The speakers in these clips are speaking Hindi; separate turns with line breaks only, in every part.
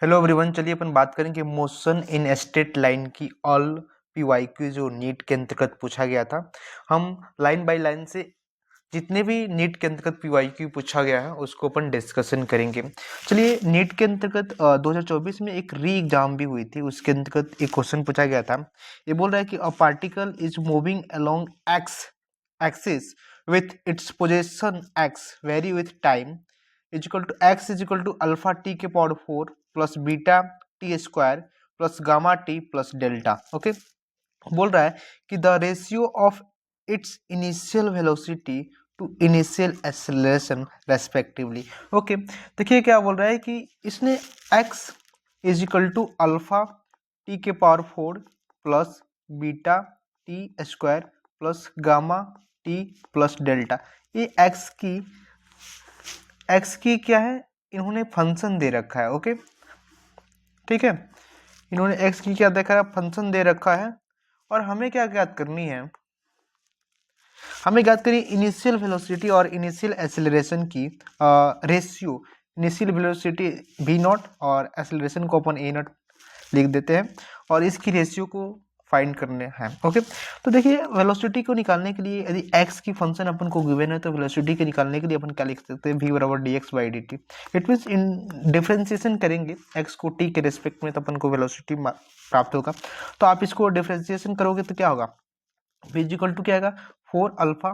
हेलो एवरीवन, चलिए अपन बात करेंगे मोशन इन स्ट्रेट लाइन की ऑल पीवाईक्यू जो नीट के अंतर्गत पूछा गया था। हम लाइन बाय लाइन से जितने भी नीट के अंतर्गत पीवाईक्यू पूछा गया है उसको अपन डिस्कशन करेंगे। चलिए, नीट के अंतर्गत 2024 में एक री एग्जाम भी हुई थी, उसके अंतर्गत एक क्वेश्चन पूछा गया था। ये बोल रहा है कि a particle is moving along x axis with its position x vary with time is equal to x is equal to alpha t के power 4 plus beta t square plus gamma t plus delta. Okay, बोल रहा है कि the ratio of its initial velocity to initial acceleration respectively. Okay, देखिए क्या बोल रहा है कि इसने x is equal to alpha t के power 4 plus beta t square plus gamma t plus delta. ये एक्स की क्या है, इन्होंने फंक्शन दे रखा है। ओके, ठीक है, इन्होंने एक्स की क्या देखा है, फंक्शन दे रखा है। और हमें क्या ज्ञात करनी है, हमें ज्ञात करिए इनिशियल वेलोसिटी और इनिशियल एक्सेलरेशन की ratio. Initial velocity v not और एक्सेलरेशन को अपन a नॉट लिख देते हैं और इसकी रेशियो को फाइंड करने हैं। ओके, तो देखिए वेलोसिटी को निकालने के लिए यदि x की फंक्शन अपन को गिवन है तो वेलोसिटी के निकालने के लिए अपन क्या लिख सकते हैं, v बराबर dx by dt। It means in differentiation करेंगे x को t के रिस्पेक्ट में तो अपन को वेलोसिटी प्राप्त होगा। तो आप इसको डिफ्रेंसिएशन करोगे तो क्या होगा, v इक्वल टू क्या आएगा, 4 अल्फा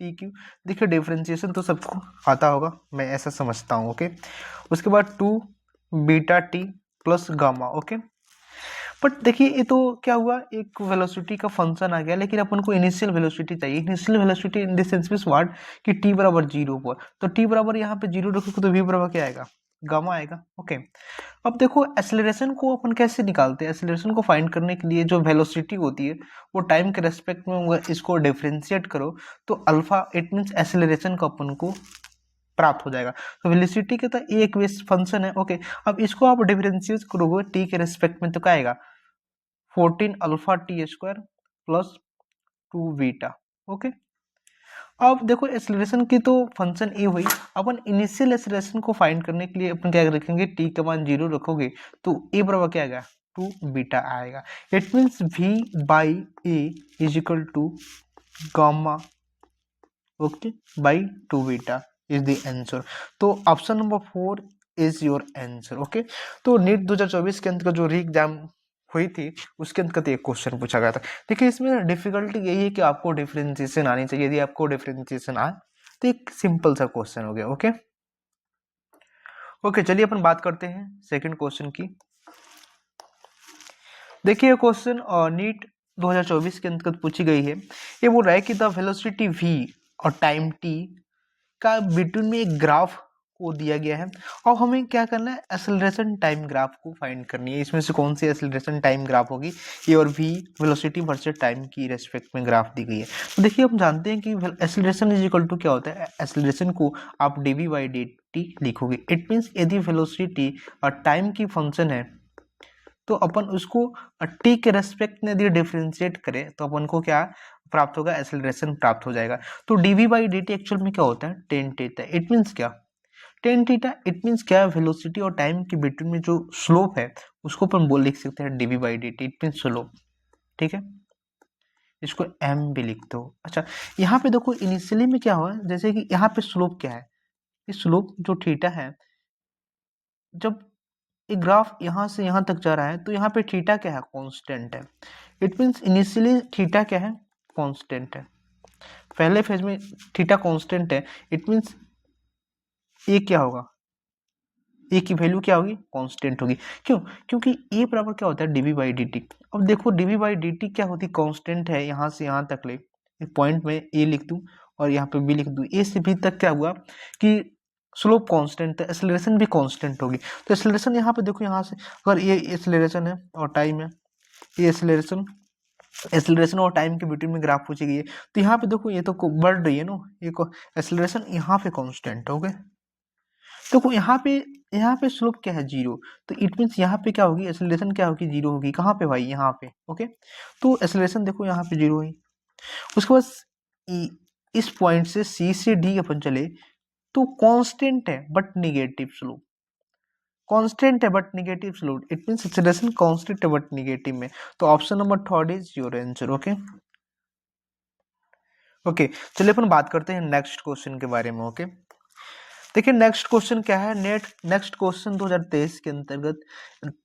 टी क्यू। देखिए डिफ्रेंसिएशन तो सबको आता होगा, मैं ऐसा समझता हूँ। ओके, उसके बाद 2 beta T plus gamma. Okay, but देखिए ये तो क्या हुआ, एक वेलोसिटी का फंक्शन आ गया, लेकिन अपन को इनिशियल वेलोसिटी चाहिए। Initial velocity in this sense means what कि t बराबर 0 पर, तो t बराबर यहाँ पे 0 रखोगे तो v बराबर क्या आएगा, गामा आएगा। ओके, अब देखो एक्सेलरेशन को अपन कैसे निकालते हैं। एक्सेलरेशन को फाइंड करने के लिए जो वेलोसिटी होती है वो टाइम के रेस्पेक्ट में इसको डिफरेंशिएट करो तो अल्फा, इट मींस एक्सेलरेशन का अपन को प्राप्त हो जाएगा। तो वेलोसिटी का तो एक बेस फंक्शन है। ओके, अब इसको आप डिफरेंशिएट करोगे टी के रेस्पेक्ट में तो क्या आएगा, 14 alpha T square plus 2 beta. Okay, अब देखो एक्सेलरेशन की तो फंक्शन ए हुई। अपन इनिशियल एक्सेलरेशन को फाइंड करने के लिए अपन क्या रखेंगे, टी का मान 0 रखोगे तो ए बराबर क्या आएगा, 2 बीटा आएगा। It means v by a is equal to gamma, okay, by 2 beta is the answer. तो option number 4 is your answer. Okay, तो नीट 2024 के अंतर्गत जो री एग्जाम हुई थी उसके अंतर्गत एक क्वेश्चन पूछा गया था। देखिए इसमें डिफिकल्टी यही है कि आपको डिफरेंशिएशन आनी चाहिए। यदि आपको डिफरेंशिएशन आए तो एक सिंपल सा क्वेश्चन हो गया। ओके ओके, चलिए अपन बात करते हैं सेकंड क्वेश्चन की। देखिए क्वेश्चन नीट 2024 के अंतर्गत पूछी गई है। ये बोल रहा है कि द वेलोसिटी v और टाइम t का बिटवीन में एक ग्राफ को दिया गया है और हमें क्या करना है, एक्सेलरेशन टाइम ग्राफ को फाइंड करनी है। इसमें से कौन सी एक्सेलरेशन टाइम ग्राफ होगी, ए और v वेलोसिटी वर्सेस टाइम की रेस्पेक्ट में ग्राफ दी गई है। तो देखिए हम जानते हैं कि एक्सेलरेशन इज इक्वल टू क्या होता है, एक्सेलरेशन को आप dv बाई dt लिखोगे। इट मीन्स यदि वेलोसिटी और टाइम की फंक्शन है तो अपन उसको टी के रेस्पेक्ट में यदि डिफरेंशिएट करें तो अपन को क्या प्राप्त होगा, एक्सेलरेशन प्राप्त हो जाएगा। तो DV by D T actual में क्या होता है, टेन थीटा। इट मीन्स क्या, टेन थीटा इट मीन्स क्या, वेलोसिटी और टाइम के बिटवीन में जो स्लोप है उसको अपन बोल लिख सकते हैं DV by D T. It means slope, ठीक है, इसको एम भी लिख दो। अच्छा, यहाँ पे देखो इनिशियली में क्या हुआ, जैसे कि यहाँ पे स्लोप क्या है, इस स्लोप जो थीटा है, जब एक ग्राफ यहाँ से यहाँ तक जा रहा है तो यहाँ पे थीटा क्या है, कांस्टेंट है। इट मींस इनिशियली थीटा क्या है, कांस्टेंट है। पहले फेज में थीटा कांस्टेंट है। इट मींस ए क्या होगा, ए की वैल्यू क्या होगी, कांस्टेंट होगी। क्यों, क्योंकि ए बराबर क्या होता है, डीवी बाई डी टी। अब देखो डीवी बाई डी टी क्या होती है, कांस्टेंट है। यहाँ से यहाँ तक ले एक पॉइंट में ए लिख दूं और यहाँ पे बी लिख दूं। ए से बी तक क्या हुआ कि स्लोप कांस्टेंट है, एक्सेलरेशन भी कांस्टेंट होगी। तो एक्सेलरेशन यहाँ पे देखो, यहाँ से अगर ये एक्सेलरेशन है और टाइम है, ये एक्सेलरेशन और टाइम के बिटवीन में ग्राफ पूछी गई है, तो यहाँ पे देखो ये तो बढ़ रही है ना, ये एक्सेलरेशन यहाँ पे कांस्टेंट हो गए। देखो यहाँ पे स्लोप क्या है, जीरो। तो इट मीन्स यहाँ पे क्या होगी, एक्सेलरेशन क्या होगी, जीरो होगी। कहाँ पे भाई, यहाँ पे। ओके, तो एक्सेलरेशन देखो यहाँ पे जीरो हुई। उसके बाद इस पॉइंट से सी से डी अपन चले तो कांस्टेंट है बट निगेटिव स्लोप। कांस्टेंट है but negative slope, it means acceleration constant है बट नेगेटिव में। तो option number third is your answer. Okay okay, चलिए अपन बात करते हैं नेक्स्ट क्वेश्चन के बारे में। ओके देखिए नेक्स्ट क्वेश्चन क्या है। नेक्स्ट क्वेश्चन 2023 के अंतर्गत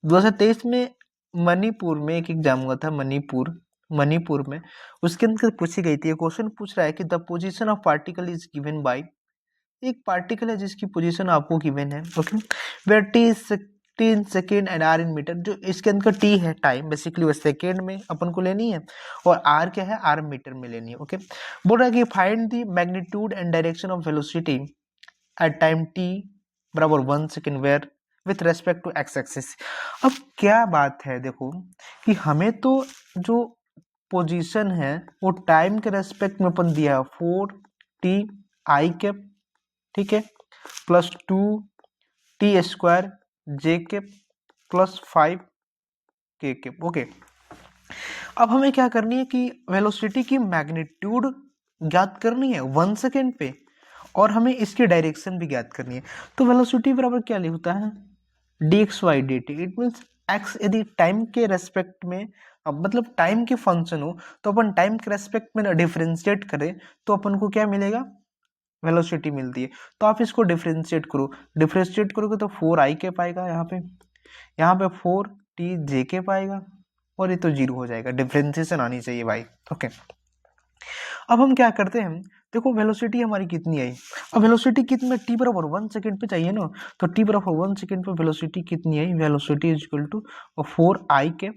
2023 में मणिपुर में एक एग्जाम हुआ था, मणिपुर में, उसके अंदर पूछी गई थी। क्वेश्चन पूछ रहा है कि the position of particle is given by, एक पार्टिकल है जिसकी पोजीशन आपको गिवन है। Okay where T is 16 second and R in meter, जो इसके अंदर टी है टाइम, बेसिकली वो सेकेंड में अपन को लेनी है, और आर क्या है, आर मीटर में लेनी है। ओके बोल रहा है कि find the magnitude and direction of velocity at time t बराबर 1 second where with respect to X axis. अब क्या बात है, देखो कि हमें तो जो पोजीशन है वो टाइम के रेस्पेक्ट में अपन दिया है 4t आई कैप, ठीक है, plus 2t² J cap plus 5k cap. Okay अब हमें क्या करनी है कि वेलोसिटी की मैग्नीट्यूड ज्ञात करनी है 1 सेकेंड पे, और हमें इसकी डायरेक्शन भी ज्ञात करनी है। तो वेलोसिटी बराबर क्या लिखता है, dx/dt। इट मींस x यदि टाइम के रेस्पेक्ट में, अब मतलब टाइम की फंक्शन हो तो अपन टाइम के रेस्पेक्ट में डिफरेंशिएट करें तो अपन को क्या मिलेगा, वेलोसिटी मिलती है। तो आप इसको डिफरेंशिएट करोगे तो 4i के पाएगा, यहाँ पे 4t j पाएगा, और ये तो 0 हो जाएगा। डिफरेंशिएशन आनी चाहिए भाई। ओके अब हम क्या करते हैं, देखो वेलोसिटी हमारी कितनी आई, अब वेलोसिटी कितनी, t बराबर 1 सेकेंड पे चाहिए ना, तो t बराबर 1 सेकेंड पे वेलोसिटी कितनी आई, velocity is equal to 4i के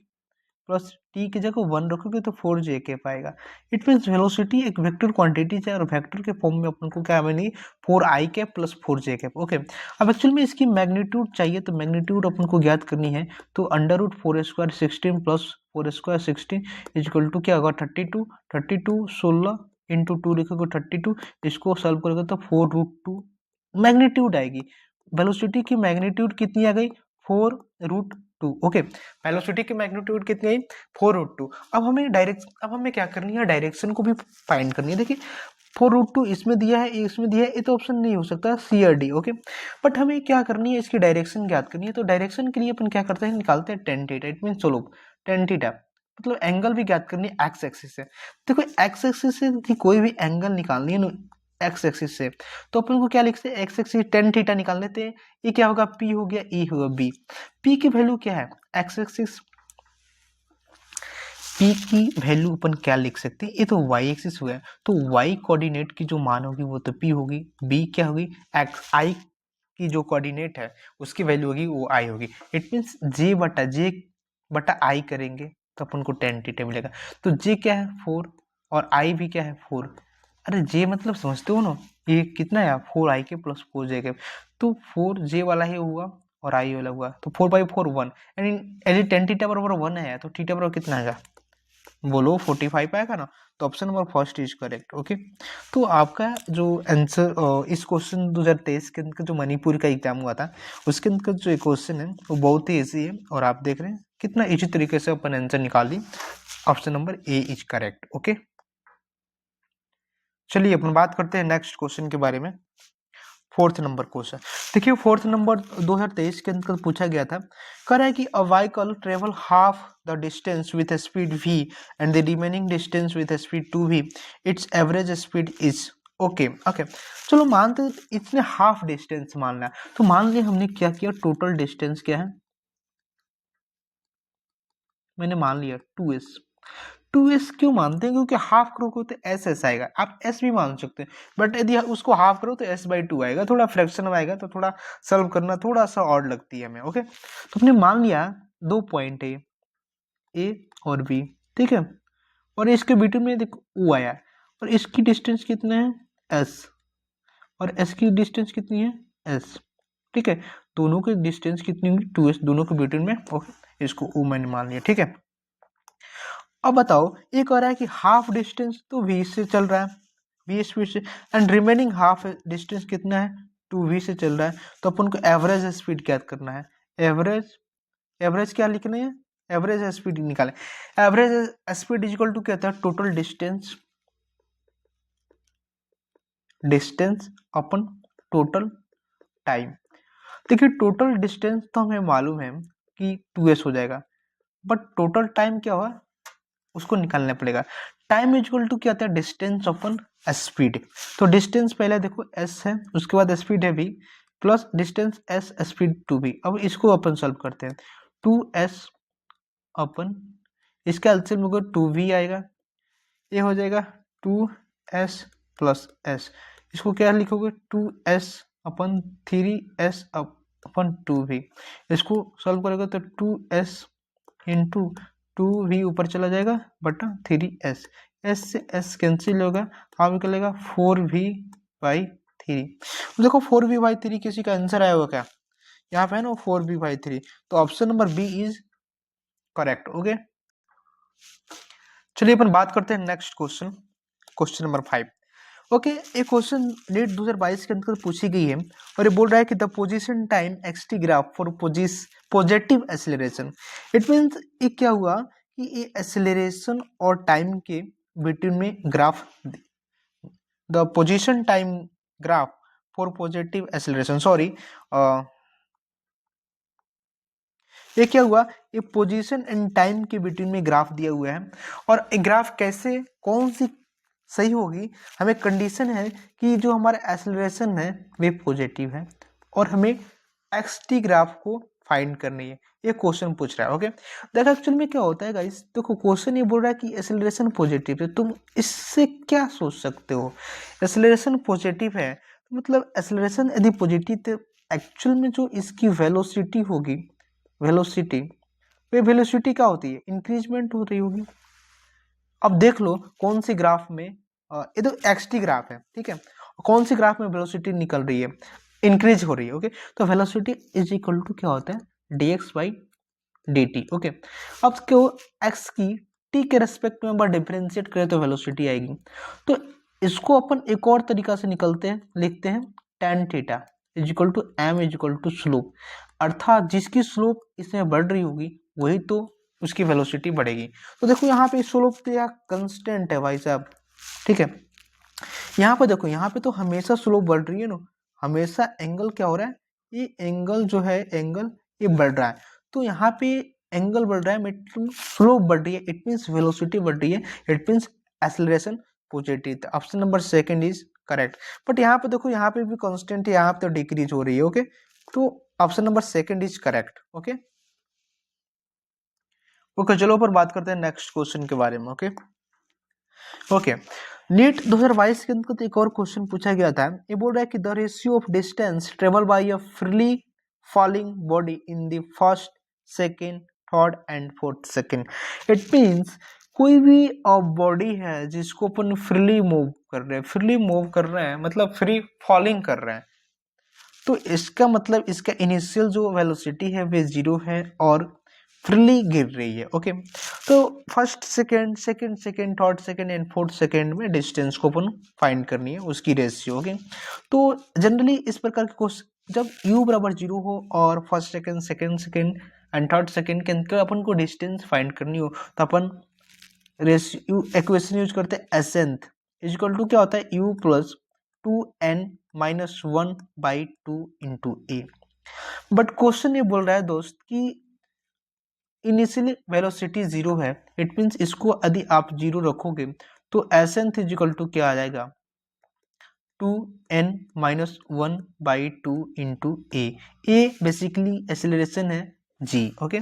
प्लस t की जगह 1 रखोगे तो 4j के पाएगा। इट मीन्स वेलोसिटी एक वेक्टर क्वांटिटी है, और वेक्टर के फॉर्म में अपन को क्या मिली, 4i के प्लस 4j के। ओके अब एक्चुअल में इसकी मैग्नीट्यूड चाहिए, तो मैग्नीट्यूड अपन को ज्ञात करनी है, तो √4² 16 प्लस 4² 16 इक्वल टू क्या होगा 32 16 इंटू 2 लिखोगे 32, इसको सॉल्व करोगे तो 4√2 मैग्नीट्यूड आएगी। वेलोसिटी की मैग्नीट्यूड कितनी आ गई, 4√2। ओके वेलोसिटी की मैग्नीट्यूड कितनी आई, 4√2। अब हमें क्या करनी है, डायरेक्शन को भी फाइंड करनी है। देखिए 4√2 इसमें दिया है, इसमें दिया है, ये तो ऑप्शन नहीं हो सकता, सी और डी। ओके बट हमें क्या करनी है, इसकी डायरेक्शन ज्ञात करनी है। तो डायरेक्शन के लिए अपन क्या करते हैं, निकालते हैं टेन थीटा। इट मीन चलो टेन थीटा मतलब एंगल भी ज्ञात करनी है एक्स एक्सिस से। देखो एक्स एक्सिस से कोई भी एंगल निकालनी है ना, एक्स एक्सिस से, तो अपन को क्या लिखते हैं, एक्स एक्सिस टेन थीटा निकाल लेते हैं। ये क्या होगा, पी हो गया, ई होगा बी। पी की वैल्यू क्या है, एक्स एक्सिस, पी की वैल्यू अपन क्या लिख सकते हैं, ये तो वाई एक्सिस हुआ है, तो वाई कोऑर्डिनेट की जो मान होगी वो तो पी होगी, बी क्या होगी, एक्स आई की जो कोऑर्डिनेट है उसकी वैल्यू होगी वो आई होगी। इट मीन्स जे बटा आई करेंगे तो अपन को टेन थीटा मिलेगा। तो जे क्या है 4 और आई भी क्या है 4। अरे जे मतलब समझते हो ना, ये कितना है 4i के प्लस 4j के, तो 4j वाला ही हुआ और आई वाला हुआ, तो 4/4 1, एंड यदि टेन थीटा बराबर 1 है तो थीटा बराबर कितना आएगा, बोलो 45 आएगा ना। तो option number first is correct. Okay तो आपका जो आंसर इस क्वेश्चन 2023 के अंदर जो मणिपुर का एग्जाम हुआ था उसके अंदर जो क्वेश्चन है वो बहुत ही ईजी है, और आप देख रहे हैं कितना इजी तरीके से अपन आंसर निकाल ली। Option number A is correct. Okay चलिए अपन बात करते हैं नेक्स्ट क्वेश्चन के बारे में। फोर्थ नंबर क्वेश्चन देखिए, फोर्थ नंबर 2023 के अंदर पूछा गया था, कह रहा है कि a vehicle travel half the distance with a speed v and the remaining distance with a speed 2v, it's average speed is. Okay चलो मानते हैं इसने हाफ डिस्टेंस मानना है, तो मान लिया हमने क्या किया, टोटल डिस्टेंस क्या है, मैंने मान लिया 2s। 2s क्यों मानते हैं, क्योंकि हाफ करोगे तो एस एस आएगा, आप एस भी मान सकते हैं, बट यदि उसको हाफ करो तो s/2 आएगा, थोड़ा फ्रैक्शन में आएगा तो थोड़ा सॉल्व करना थोड़ा सा और लगती है हमें। ओके तो हमने मान लिया 2 पॉइंट है ए और बी, ठीक है, और इसके बीटू में देखो ओ आया, और इसकी डिस्टेंस कितना है एस, और एस की डिस्टेंस कितनी है एस, ठीक है, दोनों की डिस्टेंस कितनी होगी 2s, दोनों के बिटवीन में। ओके इसको ओ मैंने मान लिया, ठीक है। अब बताओ ये कह रहा है कि हाफ डिस्टेंस तो v से चल रहा है, v स्पीड से, एंड रिमेनिंग हाफ डिस्टेंस कितना है 2v से चल रहा है, तो अपन को एवरेज स्पीड ज्ञात करना है। एवरेज क्या लिखना है, एवरेज स्पीड निकाले। एवरेज स्पीड इक्वल टू क्या था, टोटल डिस्टेंस अपन टोटल टाइम। देखिए टोटल डिस्टेंस तो हमें मालूम है कि 2s हो जाएगा, बट टोटल टाइम क्या हुआ उसको निकालना पड़ेगा। टाइम इक्वल टू क्या आता है, डिस्टेंस अपन स्पीड। तो डिस्टेंस पहले देखो s है, उसके बाद स्पीड है v, plus distance s speed 2v। अब इसको अपन सॉल्व करते हैं। 2s अपन इसका एलसीएम होगा 2v आएगा, ये हो जाएगा 2s प्लस s। इसको क्या लिखोगे 2s अपन 3s अपन 2v। इसको सॉल्व करेगा तो 2s इंटू 2v ऊपर चला जाएगा बटा 3s, s से s कैंसिल होगा, आप निकलेगा 4v/3। देखो 4v/3 किसी का आंसर आया होगा क्या, यहाँ पे है ना 4v/3, तो option number B is correct. Okay, चलिए अपन बात करते हैं next question, question number 5। Okay, एक क्वेश्चन नीट 2022 के अंतर्गत पूछी गई है और ये बोल रहा है कि the position time X T graph for positive acceleration. It means ये क्या हुआ कि ये एक्सेलरेशन और टाइम के बिटवीन में graph, the position time graph for positive acceleration, sorry ये क्या हुआ, ये पोजीशन एंड टाइम के बिटवीन में ग्राफ दिया हुआ है और एक ग्राफ कैसे कौन सी सही होगी, हमें कंडीशन है कि जो हमारा एक्सेलरेशन है वे पॉजिटिव है और हमें एक्सटी ग्राफ को फाइंड करनी है, ये क्वेश्चन पूछ रहा है। ओके, देखो एक्चुअल में क्या होता है गाइस, देखो क्वेश्चन ये बोल रहा है कि एक्सेलरेशन पॉजिटिव है, तुम इससे क्या सोच सकते हो, एक्सेलरेशन पॉजिटिव है तो मतलब एक्सेलरेशन यदि पॉजिटिव तो एक्चुअल में जो इसकी वेलोसिटी होगी, वेलोसिटी, वे वेलोसिटी क्या होती है, इंक्रीजमेंट हो रही होगी। अब देख लो कौन सी ग्राफ में, ये तो एक्सटी ग्राफ है, ठीक है, कौन सी ग्राफ में वेलोसिटी निकल रही है, इंक्रीज हो रही है। ओके, तो वेलोसिटी इज इक्वल टू क्या होता है dx/dt। ओके, अब क्यों x की t के रेस्पेक्ट में अगर डिफरेंशिएट करें तो वेलोसिटी आएगी, तो इसको अपन एक और तरीका से निकलते हैं, लिखते हैं tan थीटा is equal to m is equal to slope, अर्थात जिसकी स्लोप इसमें बढ़ रही होगी वही तो उसकी वेलोसिटी बढ़ेगी। तो देखो यहाँ पे स्लोप तो या कंस्टेंट है भाई साहब, ठीक है, यहाँ पे देखो यहाँ पे तो हमेशा स्लोप बढ़ रही है ना, हमेशा एंगल क्या हो रहा है, ये एंगल जो है एंगल ये बढ़ रहा है, तो यहाँ पे एंगल बढ़ रहा है मतलब स्लोप बढ़ रही है, इट मीन्स वेलोसिटी बढ़ रही है, it means acceleration positive. Option number second is correct, but यहाँ पे देखो यहाँ पे भी कांस्टेंट है, यहाँ पे तो डिक्रीज हो रही है। ओके, तो option number second is correct. Okay okay, चलो पर बात करते हैं नेक्स्ट क्वेश्चन के बारे में। ओके ओके, नीट 2022 के अंतर्गत एक और क्वेश्चन पूछा गया था, ये बोल रहा है कि the ratio of distance travel by a freely falling body in the first, second, third and fourth second. It means कोई भी बॉडी है जिसको अपन फ्रीली मूव कर रहे हैं, फ्रीली मूव कर रहे हैं मतलब फ्री फॉलिंग कर रहे हैं, तो इसका मतलब इसका इनिशियल जो वेलोसिटी है वे 0 है और फ्रीली गिर रही है। ओके, तो first second, second second, third second and fourth second में डिस्टेंस को अपन फाइंड करनी है, उसकी रेशियो। ओके, तो जनरली इस प्रकार के क्वेश्चन जब u बराबर 0 हो और first second, second second and third second के अंदर अपन को डिस्टेंस फाइंड करनी हो तो अपन रेशियो इक्वेशन यूज करते हैं एसेंथ इज इक्वल टू क्या होता है u plus 2n-1/2 into A. But question ये बोल रहा है दोस्त कि इनिशियली वेलोसिटी 0 है, इट मींस इसको यदि आप 0 रखोगे तो एसेंथ इज इक्वल टू क्या आ जाएगा 2n-1/2 इंटू ए। ए बेसिकली एक्सेलरेशन है g। ओके,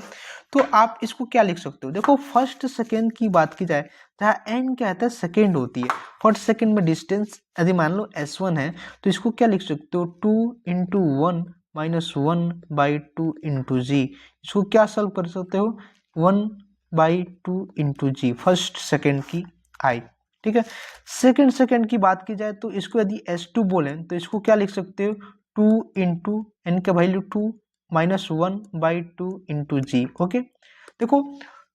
तो आप इसको क्या लिख सकते हो, देखो फर्स्ट सेकेंड की बात की जाए जहाँ n क्या आता है सेकेंड होती है, फर्स्ट सेकेंड में डिस्टेंस यदि मान लो s1 है तो इसको क्या लिख सकते हो 2 × 1 - 1/2 इंटू जी। इसको क्या सॉल्व कर सकते हो 1/2 इंटू जी, फर्स्ट सेकेंड की आई, ठीक है। सेकेंड सेकेंड की बात की जाए तो इसको यदि s2 बोलें तो इसको क्या लिख सकते हो 2 इंटू एन का वैल्यू 2 -1/2 इंटू जी। ओके, देखो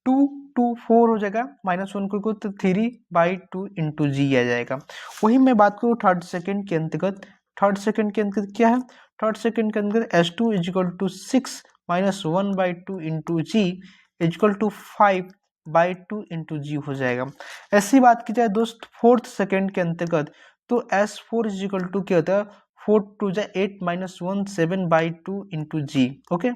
2 2 4 हो जाएगा, -1 को तो 3/2 इंटू जी आ जाएगा। वही मैं बात करूँ थर्ड सेकेंड के अंतर्गत, थर्ड सेकेंड के अंतर्गत क्या है, थर्ड सेकेंड के अंतर्गत s2 is equal to 6 -1/2 into G is equal to 5/2 into G हो जाएगा। ऐसी बात की जाए दोस्त फोर्थ सेकेंड के अंतर्गत तो s4 इज इक्वल टू क्या होता है 4 टू जा 8 माइनस 1 7/2 इंटू जी। ओके,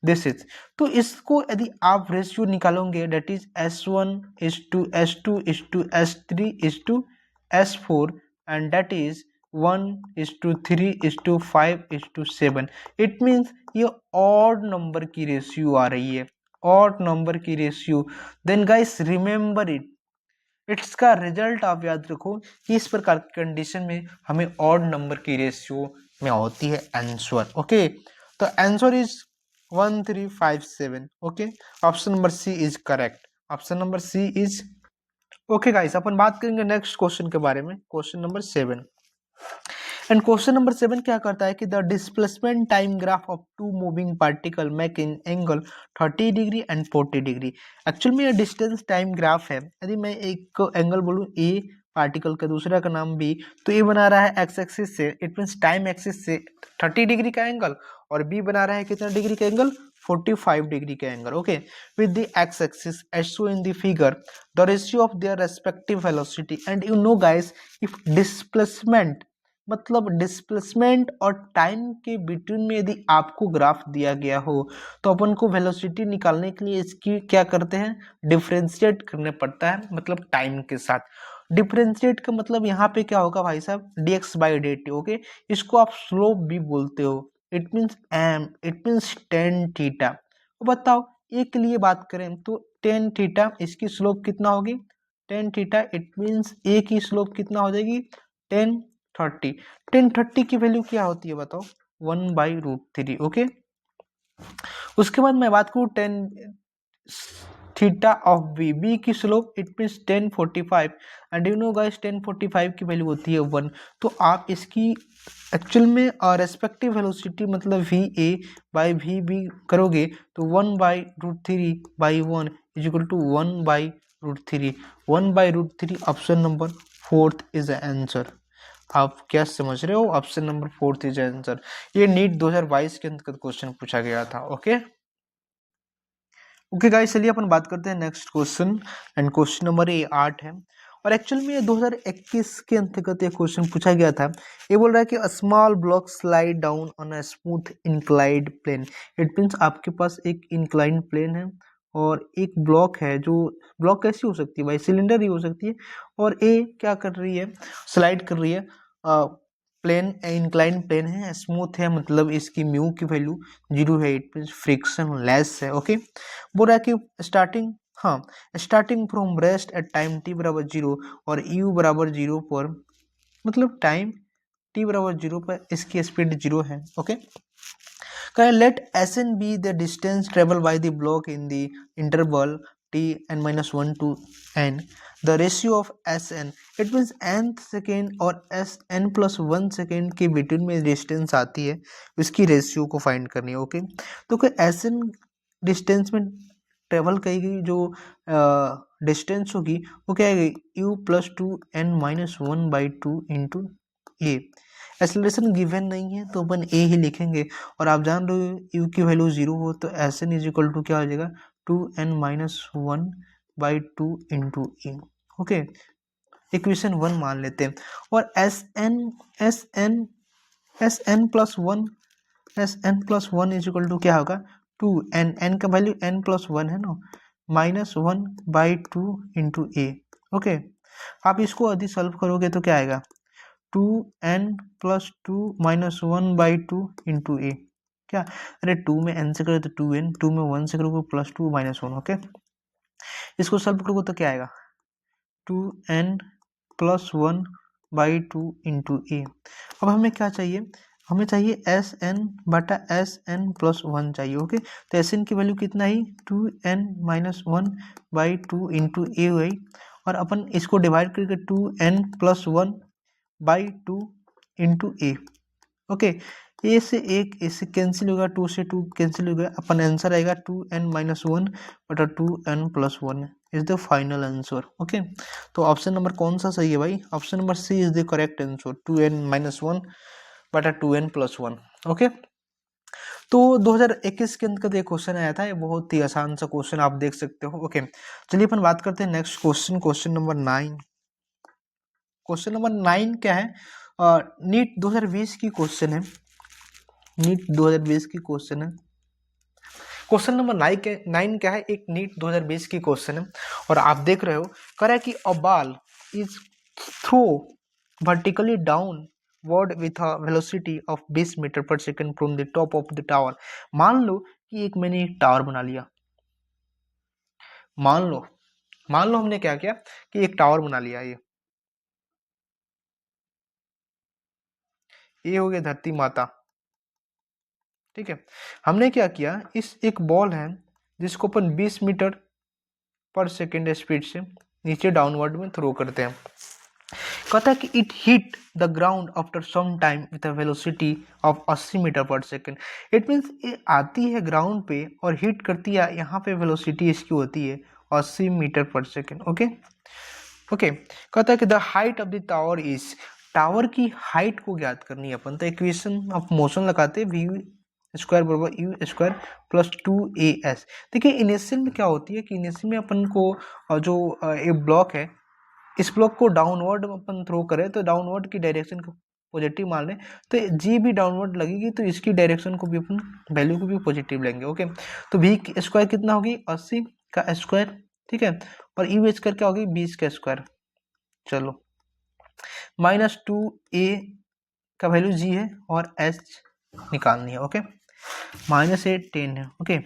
दिस इज, तो इसको यदि आप रेशियो निकालोगे that is S1:S2:S3:S4 and that is 1:3:5:7। It means ये ऑड नंबर की रेशियो आ रही है, ऑड नंबर की ratio. Then guys remember it, it's का रिजल्ट आप याद रखो कि इस प्रकार की कंडीशन में हमें ऑड नंबर की रेशियो में होती है आंसर। ओके, तो answer is 1357। Okay, option number C is correct, option number C is okay. Guys अपन बात करेंगे नेक्स्ट क्वेश्चन के बारे में, question number 7। And question number 7 क्या करता है कि the displacement time graph of two moving particle make in angle 30 degree and 40 degree. Actual में ये डिस्टेंस टाइम ग्राफ है। यदि मैं एक एंगल बोलूं ए पार्टिकल का, दूसरा का नाम बी, तो ए बना रहा है एक्स एक्सिस से, इट मीन्स टाइम एक्सिस से 30 डिग्री का एंगल, और बी बना रहा है कितना डिग्री का एंगल, 45 डिग्री का angle. Okay, with the X axis as shown in the figure the ratio of their respective velocity. And you know guys, if displacement मतलब डिस्प्लेसमेंट और टाइम के बिटवीन में यदि आपको ग्राफ दिया गया हो तो अपन को वेलोसिटी निकालने के लिए इसकी क्या करते हैं, डिफरेंशिएट करने पड़ता है, मतलब टाइम के साथ। डिफरेंशिएट का मतलब यहाँ पे क्या होगा भाई साहब, dx/dt। ओके, इसको आप स्लोप भी बोलते हो, it means M, it means tan theta. बताओ ए के लिए बात करें तो टेन थीटा, इसकी स्लोप कितना होगी, टेन थीटा, इट मीन्स ए की स्लोप कितना हो जाएगी, 1030। 1030 की वैल्यू क्या होती है बताओ, 1/√3। ओके, उसके बाद मैं बात करूँ tan theta of B, B की slope it means 1045, and you know guys 1045 की वैल्यू होती है 1। तो आप इसकी एक्चुअल में रेस्पेक्टिव वेलोसिटी मतलब V A by V B करोगे तो 1/√3/1 is equal to 1/√3। 1/√3 option number 4 is the answer. आप क्या समझ रहे हो, ऑप्शन नंबर 4 इज आंसर। ये नीट 2022 के अंतर्गत क्वेश्चन पूछा गया था। ओके ओके गाइस, चलिए अपन बात करते हैं next question, and question number 8 है। और एक्चुअल में ये 2021 के अंतर्गत ये क्वेश्चन पूछा गया था। ये बोल रहा है कि a small block slide down on a smooth inclined plane. It means आपके पास एक इंक्लाइंड प्लेन है और एक ब्लॉक है, जो ब्लॉक कैसी हो सकती है भाई, सिलेंडर ही हो सकती है, और ए क्या कर रही है, स्लाइड कर रही है। प्लेन इंक्लाइन प्लेन है, स्मूथ है, मतलब इसकी म्यू की वैल्यू 0 है, इट मीन्स फ्रिक्शन लेस है। ओके, बोल रहा है कि स्टार्टिंग, हाँ, starting from rest at time t बराबर 0 और u बराबर 0 पर, मतलब टाइम t बराबर 0 पर इसकी स्पीड 0 है। Okay, let Sn be the distance traveled by the block in the interval t n minus 1 to n. The ratio of Sn, it means nth second और Sn plus 1 सेकेंड के बिटवीन में डिस्टेंस आती है, इसकी रेशियो को फाइंड करनी है। ओके, तो कि Sn डिस्टेंस में ट्रेवल करेगी, जो डिस्टेंस होगी वो क्या आएगी, u plus 2n-1/2 इंटू ए। एक्सेलरेशन गिवन नहीं है तो अपन ए ही लिखेंगे, और आप जान रहे हो यू की वैल्यू 0 हो तो S N is equal to क्या हो जाएगा, 2n-1/2 इंटू ए। ओके, इक्वेशन 1 मान लेते हैं, और S N plus one is equal to क्या होगा, 2n, n का वैल्यू n+1 है ना, -1/2 इंटू ए। ओके, आप इसको यदि सॉल्व करोगे तो क्या आएगा, 2n+2 -1/2 इंटू ए। क्या, अरे 2 में n से करोगे तो 2n, 2 में 1 से करोगे +2 -1। ओके, इसको सॉल्व करोगे तो क्या आएगा, 2n+1/2 इंटू ए। अब हमें क्या चाहिए, हमें चाहिए Sn/Sn+1 चाहिए। ओके, तो Sn की वैल्यू कितना ही, 2n-1/2 इंटू ए हुई, और अपन इसको डिवाइड करके 2n+1/2 इंटू ए। ओके, ए से एक इससे कैंसिल होगा, 2 से 2 कैंसिल होगा, अपन आंसर आएगा 2n-1/2n+1 is the final answer. Okay, तो ऑप्शन नंबर कौन सा सही है भाई, option number C is the correct answer, 2n-1/2n+1। Okay, तो 2021 के अंतर्गत एक क्वेश्चन आया था, ये बहुत ही आसान सा क्वेश्चन आप देख सकते हो। ओके, चलिए अपन बात करते हैं next question, question number 9। Question number 9 क्या है, नीट 2020 की क्वेश्चन है, नीट 2020 की क्वेश्चन है। क्वेश्चन नंबर 9 क्या है, एक नीट 2020 की क्वेश्चन है और आप देख रहे हो, कह रहा है कि a ball is throw vertically downward with a velocity of 20 meter per second from the top of the tower. मान लो कि मैंने एक टावर बना लिया, मान लो हमने क्या किया कि एक टावर बना लिया। ये हो गया धरती माता, ठीक है। हमने क्या किया, इस एक बॉल है जिसको अपन 20 मीटर पर सेकेंड स्पीड से नीचे डाउनवर्ड में थ्रो करते हैं। कहता है कि it hit the ground after some time with a velocity of 80 meter per second. It means ये आती है ग्राउंड पे और हिट करती है, यहाँ पे वेलोसिटी इसकी होती है 80 meter per second. Okay okay, कहता है कि the height of the tower is, tower की हाइट को ज्ञात करनी है अपन, तो इक्वेशन ऑफ मोशन लगाते हैं, वी स्क्वायर बराबर यू स्क्वायर प्लस 2as। देखिए इनिशियल में क्या होती है कि इनिशियल में अपन को जो एक ब्लॉक है, इस ब्लॉक को डाउनवर्ड अपन थ्रो करें तो डाउनवर्ड की डायरेक्शन को पॉजिटिव मान लें, तो जी भी डाउनवर्ड लगेगी तो इसकी डायरेक्शन को भी अपन वैल्यू को भी पॉजिटिव लेंगे। ओके, तो वी स्क्वायर कितना होगी 80 का स्क्वायर, ठीक है, और यू स्क्वायर क्या होगी 20 का स्क्वायर। चलो -2a का वैल्यू जी है और एच निकालनी है। ओके, -8 10 है। ओके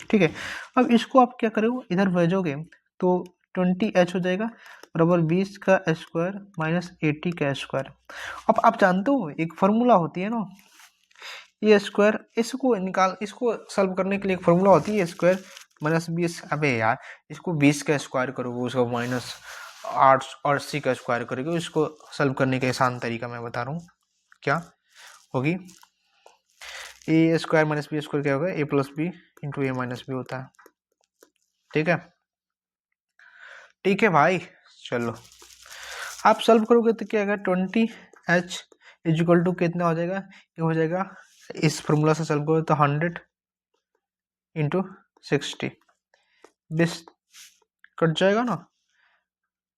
ठीक है, अब इसको आप क्या करोगे, इधर भेजोगे तो 20h हो जाएगा बराबर 20 का स्क्वायर -80 का स्क्वायर। अब आप जानते हो एक फॉर्मूला होती है ना, ये स्क्वायर, इसको सॉल्व करने के लिए एक फॉर्मूला होती है स्क्वायर -20। अबे यार, इसको 20 का स्क्वायर करोगे, उसको -880 का स्क्वायर करोगे, इसको सॉल्व करने का आसान तरीका मैं बता रहा हूँ क्या होगी। ए स्क्वायर माइनस बी स्क्वायर क्या होगा, ए प्लस बी इंटू ए माइनस बी होता है, ठीक है। ठीक है भाई, चलो आप सॉल्व करोगे तो क्या आएगा 20h इजिकल टू कितना हो जाएगा, ये हो जाएगा, इस फॉर्मूला से सॉल्व करो तो 100 इंटू 60, 20 कट जाएगा ना,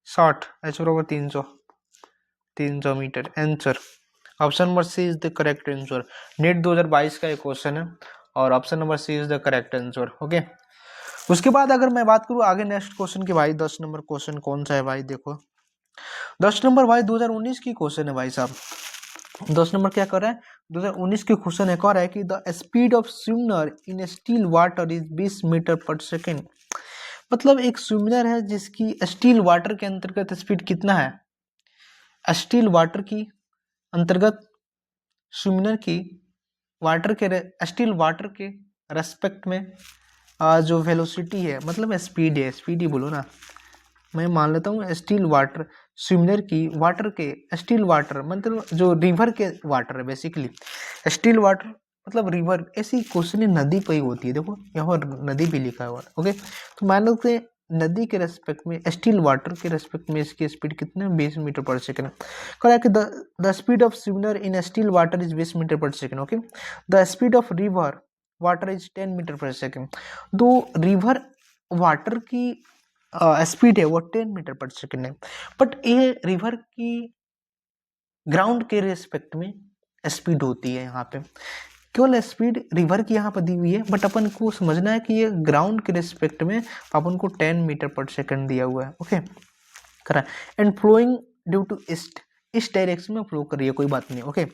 60, h बराबर 300 meter. Answer option number C is the correct answer. NEET 2022 का एक क्वेश्चन है और option number C is the correct answer. Okay, उसके बाद अगर मैं बात करूँ आगे नेक्स्ट क्वेश्चन की, भाई 10 नंबर क्वेश्चन कौन सा है भाई, देखो 10 नंबर भाई 2019 की क्वेश्चन है भाई साहब। 10 नंबर क्या कर रहा है, 2019 की क्वेश्चन है, कह रहा है कि the speed of swimmer in still water is 20 meter per second. मतलब एक स्विमर है जिसकी स्टील वाटर के अंतर्गत स्पीड कितना है, स्टील वाटर की अंतर्गत स्विमर की स्टील वाटर के रेस्पेक्ट में जो वेलोसिटी है, मतलब स्पीड है, स्पीड ही बोलो ना, मैं मान लेता हूँ स्टील वाटर स्विमर की वाटर के, स्टील वाटर मतलब जो रिवर के वाटर है बेसिकली, स्टील वाटर मतलब रिवर, ऐसी क्वेश्चन नदी पर ही होती है, देखो यहाँ पर नदी भी लिखा हुआ है। ओके, तो मान लो कि नदी के रेस्पेक्ट में, स्टील वाटर के रेस्पेक्ट में इसकी स्पीड कितने 20 मीटर पर सेकेंड। कह कि the speed of swimmer in still water is 20 meter per second. Okay, the speed of river water is 10 metre per second. तो रिवर वाटर की स्पीड है वो 10 मीटर पर सेकेंड है, बट ये रिवर की ग्राउंड के रेस्पेक्ट में स्पीड होती है, यहाँ पे केवल स्पीड रिवर की यहाँ पर दी हुई है, बट अपन को समझना है कि ये ग्राउंड के रेस्पेक्ट में अपन को 10 मीटर पर सेकेंड दिया हुआ है। ओके, करा and flowing due to east, इस डायरेक्शन में फ्लो कर रही है, कोई बात नहीं। ओके,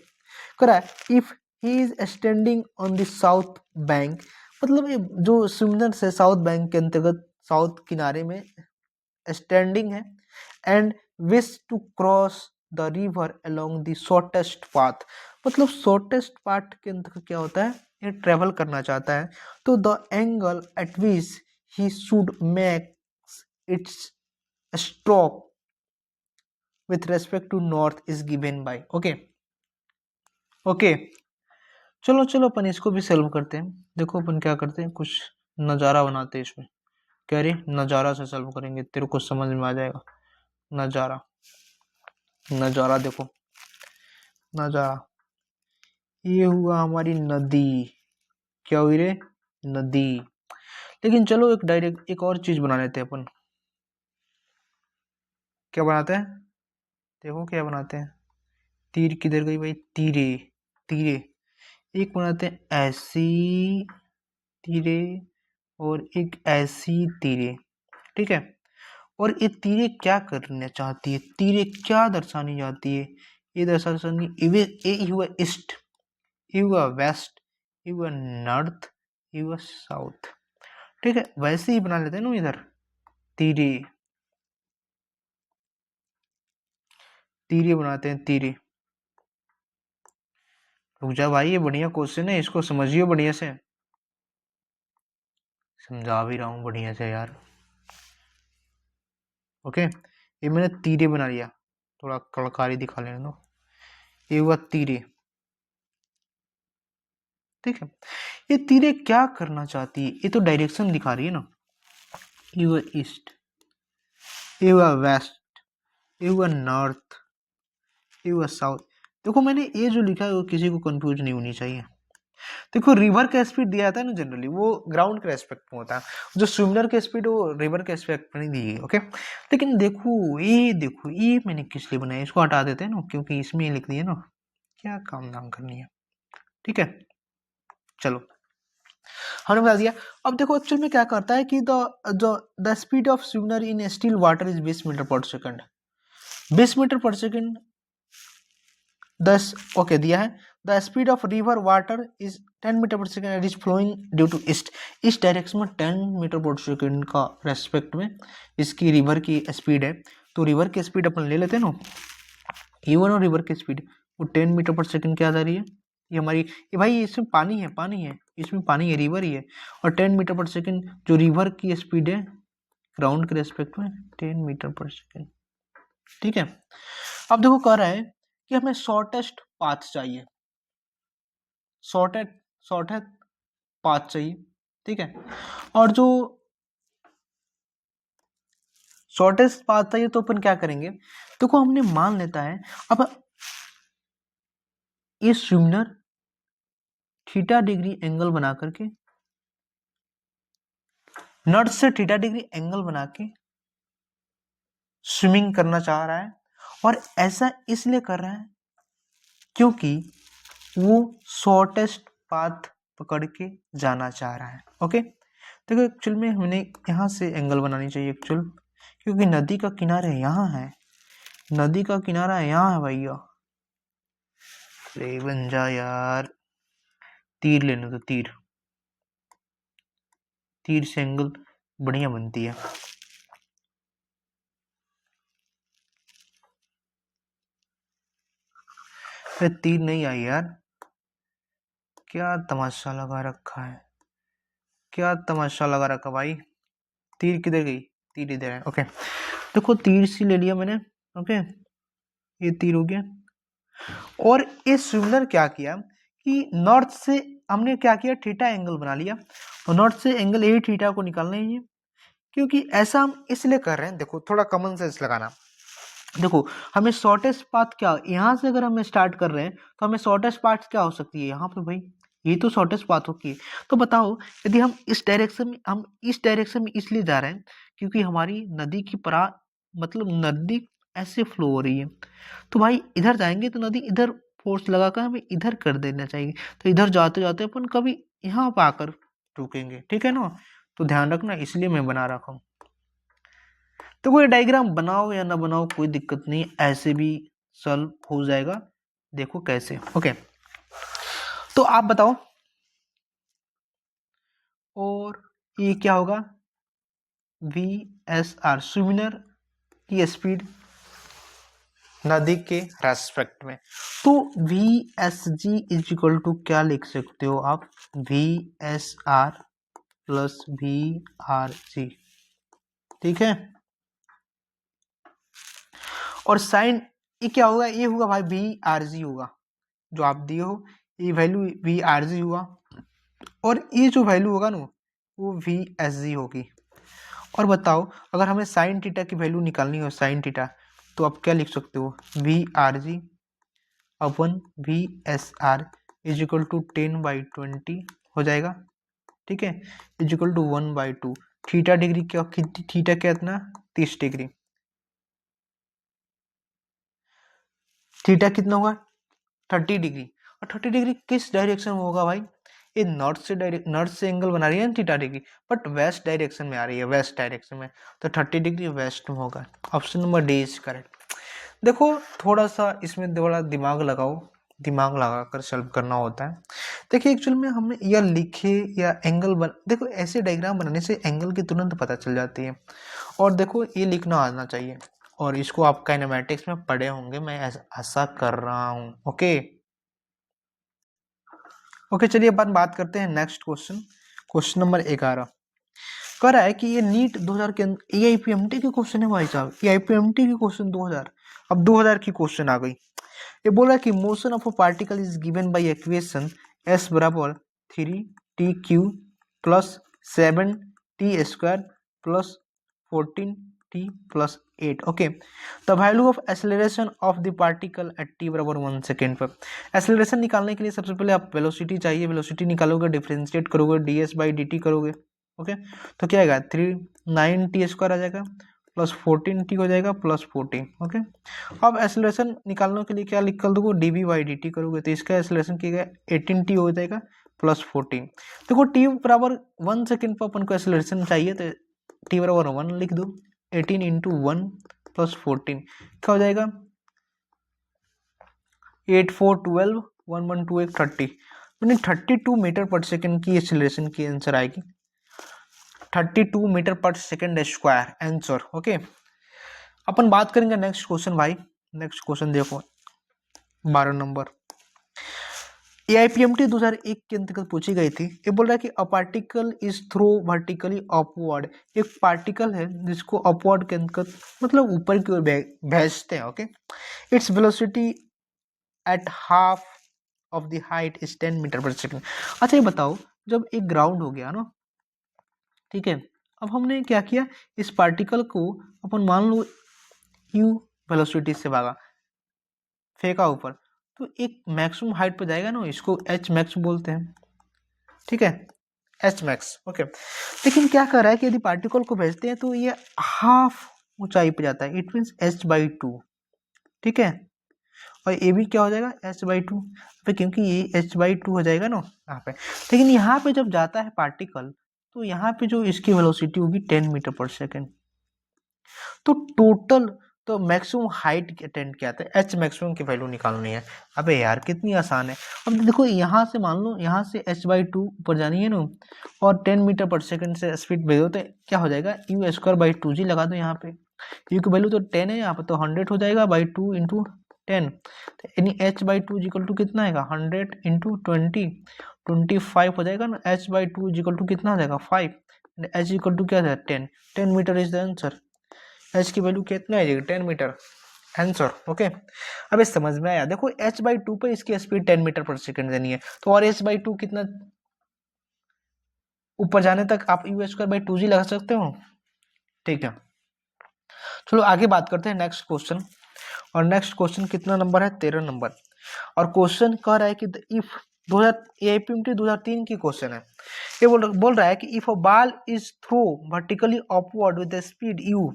करा if he is standing on the south bank, मतलब ये जो स्विमर से साउथ बैंक के अंतर्गत साउथ किनारे में स्टैंडिंग है, and wish to cross the river along the shortest path, मतलब शॉर्टेस्ट पाथ के अंदर क्या होता है, ये ट्रेवल करना चाहता है, तो the angle at which he should make its stroke with respect to north is given by. Okay okay, चलो चलो अपन इसको भी सॉल्व करते हैं। देखो अपन क्या करते हैं, कुछ नज़ारा बनाते हैं इसमें, कह रही नज़ारा से सॉल्व करेंगे, तेरे को समझ में आ जाएगा। नज़ारा, नज़ारा देखो, नज़ारा ये हुआ हमारी नदी, क्या हुई रे, नदी। लेकिन चलो एक और चीज बना लेते हैं अपन, क्या बनाते हैं, देखो क्या बनाते हैं, तीर किधर गई भाई, तीरे तीरे, एक बनाते हैं ऐसी तीरे और एक ऐसी तीरे, ठीक है। और ये तीरे क्या करना चाहती है, तीरे क्या दर्शानी चाहती है, ये दर्शानी ये हुआ ईस्ट, ये हुआ वेस्ट, ये हुआ नॉर्थ, ये हुआ साउथ, ठीक है। वैसे ही बना लेते हैं ना इधर, तीरे तीरे बनाते हैं, तीरे। रुक जा भाई, ये बढ़िया क्वेश्चन है, इसको समझिए बढ़िया से, समझा भी रहा हूँ बढ़िया से यार। ओके, ये मैंने तीरे बना लिया, थोड़ा कलाकारी दिखा लेने दो, ये हुआ तीरे, ठीक है। ये तीरे क्या करना चाहती है, ये तो डायरेक्शन दिखा रही है ना, ये हुआ ईस्ट, ये हुआ वेस्ट, ये हुआ नॉर्थ, ये हुआ साउथ। देखो मैंने ये जो लिखा है वो किसी को कंफ्यूज नहीं होनी चाहिए। देखो रिवर का स्पीड दिया जाता है ना जनरली, वो ग्राउंड के रेस्पेक्ट में होता है, जो स्विमर के स्पीड वो रिवर के रेस्पेक्ट में नहीं दी गई, ओके। लेकिन देखो ये मैंने किस लिए बनाया, इसको हटा देते हैं ना, क्योंकि इसमें लिख दिया ना, क्या काम नाम करनी है, ठीक है। चलो हमने बता दिया। अब देखो एक्चुअल में क्या करता है कि the speed of swimmer in still water is 20 meter per second, 20 meter per second, 10 okay दिया है। The speed of river water is 10 metre per second and is flowing due to east, इस डायरेक्शन में 10 मीटर पर सेकेंड का रेस्पेक्ट में इसकी रिवर की स्पीड है। तो रिवर की स्पीड अपन ले लेते हैं ना, इवन और रिवर की स्पीड वो 10 मीटर पर सेकेंड क्या आ रही है, ये हमारी, ये भाई इसमें पानी है, पानी है, इसमें पानी है, रिवर ही है। और 10 मीटर पर सेकेंड जो रिवर की स्पीड है ग्राउंड के रेस्पेक्ट में 10 मीटर पर सेकेंड, ठीक है। अब देखो कह रहा है कि हमें शॉर्टेस्ट पाथ चाहिए, शॉर्टेस्ट पाथ चाहिए, ठीक है। और जो शॉर्टेस्ट पाथ चाहिए तो अपन क्या करेंगे, देखो हमने मान लेता है, अब ये स्विमर थीटा डिग्री एंगल बना करके, नॉर्थ से थीटा डिग्री एंगल बना के स्विमिंग करना चाह रहा है, और ऐसा इसलिए कर रहा है क्योंकि वो शॉर्टेस्ट पाथ पकड़ के जाना चाह रहा है, ओके। देखो एक्चुअल में हमने यहाँ से एंगल बनानी चाहिए एक्चुअल, क्योंकि नदी का किनारा यहाँ है, नदी का किनारा यहाँ है भैया। अरे बन जा यार, तीर लेने तो तीर, तीर से एंगल बढ़िया बनती है। अरे तीर नहीं आई यार, क्या तमाशा लगा रखा है, क्या तमाशा लगा रखा भाई, तीर किधर गई, तीर इधर है, ओके। देखो तीर से ले लिया मैंने, ओके, ये तीर हो गया। और ये स्विमर क्या किया कि नॉर्थ से हमने क्या किया, थीटा एंगल बना लिया, और नॉर्थ से एंगल ए थीटा को निकालना ही है, क्योंकि ऐसा हम इसलिए कर रहे हैं, देखो थोड़ा कॉमन सेंस लगाना। देखो हमें शॉर्टेस्ट पाथ क्या, यहाँ से अगर हम स्टार्ट कर रहे हैं तो हमें शॉर्टेस्ट पाथ क्या हो सकती है, यहाँ पे भाई ये तो शॉर्टेस्ट पाथ होती है। तो बताओ यदि हम इस डायरेक्शन में, हम इस डायरेक्शन में इसलिए जा रहे हैं क्योंकि हमारी नदी की परा, मतलब नदी ऐसे फ्लो हो रही है, तो भाई इधर जाएंगे तो नदी इधर फोर्स लगाकर हमें इधर कर देना चाहिए, तो इधर जाते जाते अपन कभी यहाँ पर आकर रुकेंगे, ठीक है ना। तो ध्यान रखना, इसलिए मैं बना रखा हूँ। तो कोई डायग्राम बनाओ या ना बनाओ कोई दिक्कत नहीं, ऐसे भी सॉल्व हो जाएगा, देखो कैसे, ओके। तो आप बताओ, और ये क्या होगा, वी एस आर स्विमर की स्पीड नदी के रेस्पेक्ट में, तो V S G is equal to क्या लिख सकते हो आप, V S R plus V R G, ठीक है। और साइन ये क्या होगा, ये होगा भाई वी आर जी होगा, जो आप दिए हो ये वैल्यू वी आर जी हुआ, और ये जो वैल्यू होगा ना वो वी एस जी होगी। और बताओ अगर हमें साइन थीटा की वैल्यू निकालनी हो, साइन थीटा, तो आप क्या लिख सकते हो, वी आर जी अपन V S R is equal to 10/20 हो जाएगा, ठीक है, is equal to 1/2, theta degree क्या, थीटा क्या इतना 30 डिग्री, थीटा कितना होगा 30 डिग्री। और 30 डिग्री किस डायरेक्शन में होगा भाई? ये नॉर्थ से एंगल बना रही है ना 30 डिग्री, बट वेस्ट डायरेक्शन में आ रही है, वेस्ट डायरेक्शन में, तो 30 डिग्री वेस्ट में होगा। Option number D is correct. देखो थोड़ा सा इसमें थोड़ा दिमाग लगाओ, दिमाग लगाकर सॉल्व करना होता है। देखिए एक्चुअल में हमने या लिखे या एंगल देखो ऐसे डायग्राम बनाने से एंगल की तुरंत पता चल जाती है। और देखो ये लिखना आना चाहिए, और इसको आप काइनेमेटिक्स में पढ़े होंगे, मैं ऐसा कर रहा हूँ। ओके ओके, चलिए अपन बात करते हैं नेक्स्ट क्वेश्चन। क्वेश्चन नंबर 11 कह रहा है कि ये नीट 2000 के अंदर एआईपीएमटी के क्वेश्चन है भाई साहब, एआईपीएमटी के क्वेश्चन 2000। अब 2000 की क्वेश्चन आ गई। ये बोल रहा है कि motion of a particle is given by equation S बराबर 3t³ plus 7t² plus 14t+8। Okay, the value of acceleration of the particle at t बराबर 1 सेकेंड पर। एक्सेलरेशन निकालने के लिए सबसे पहले आप वेलोसिटी चाहिए, वेलोसिटी निकालोगे, डिफरेंशिएट करोगे, ds/dt करोगे। ओके, तो क्या आएगा 9t² आ जाएगा प्लस 14t हो जाएगा प्लस 14। ओके, अब एक्सेलरेशन निकालने के लिए क्या निकाल दोगे, dv/dt करोगे, तो इसका एक्सेलरेशन क्या है 18t हो जाएगा प्लस 14। देखो t बराबर 1 सेकेंड पर अपन को एक्सेलरेशन चाहिए, तो t बराबर 1 लिख दो, 18 इंटू 1 प्लस 14 क्या हो जाएगा 8 4 12 1 1 2 1 30, यानी 32 मीटर पर सेकेंड की एक्सेलरेशन की आंसर आएगी, 32 metre per second square answer. Okay, अपन बात करेंगे नेक्स्ट क्वेश्चन भाई। नेक्स्ट क्वेश्चन देखो 12 नंबर, एआईपीएमटी 2001 के अंतर्गत पूछी गई थी। ये बोल रहा है कि a particle is throw vertically upward, एक पार्टिकल है जिसको अपवर्ड के अंतर्गत मतलब ऊपर की ओर भेजते हैं। Okay, it's velocity at half of the height is 10 metre per second. अच्छा ये बताओ, जब एक ग्राउंड हो गया ना, ठीक है, अब हमने क्या किया, इस पार्टिकल को अपन मान लो u वेलोसिटी से भागा, फेंका ऊपर, तो एक मैक्सिमम हाइट पर जाएगा ना, इसको एच मैक्स बोलते हैं, ठीक है, एच मैक्स। ओके, लेकिन क्या कर रहा है कि यदि पार्टिकल को भेजते हैं तो ये हाफ ऊंचाई पे जाता है, इट मीन्स h/2, ठीक है, और ये भी क्या हो जाएगा h/2 पे, क्योंकि ये h/2 हो जाएगा ना यहाँ पे। लेकिन यहाँ पे जब जाता है पार्टिकल, तो यहाँ पे जो इसकी वेलोसिटी होगी 10 मीटर पर सेकेंड। तो टोटल तो मैक्सिमम हाइट अटेंड किया था, एच मैक्सिमम की वैल्यू निकालनी है। अबे यार कितनी आसान है। अब देखो यहाँ से मान लो, यहाँ से h/2 ऊपर जानी है ना, और 10 मीटर पर सेकंड से स्पीड भेजो, तो क्या हो जाएगा u² लगा दो यहाँ पे, u की वैल्यू तो 10 है, यहाँ पे तो 100 हो जाएगा बाई 2 इंटू 10, यानी h/2 इक्वल टू कितना आएगा 100 इंटू 20, 25 हो जाएगा ना। h/2 इक्वल टू कितना आ जाएगा 5, h इक्वल टू क्या है 10, 10 meter is the answer. h की वैल्यू कितना है 10 मीटर आंसर। ओके, अब इस समझ में आया। देखो h/2 पे इसकी स्पीड 10 मीटर पर सेकंड देनी है, तो और h/2 कितना ऊपर जाने तक आप u²/2g लगा सकते हो, ठीक है। चलो आगे बात करते हैं नेक्स्ट क्वेश्चन, और नेक्स्ट क्वेश्चन कितना नंबर है 13 नंबर, और क्वेश्चन कह रहा है कि इफ 2003 की क्वेश्चन है। ये बोल रहा है कि if a ball is throw vertically upward with the speed u,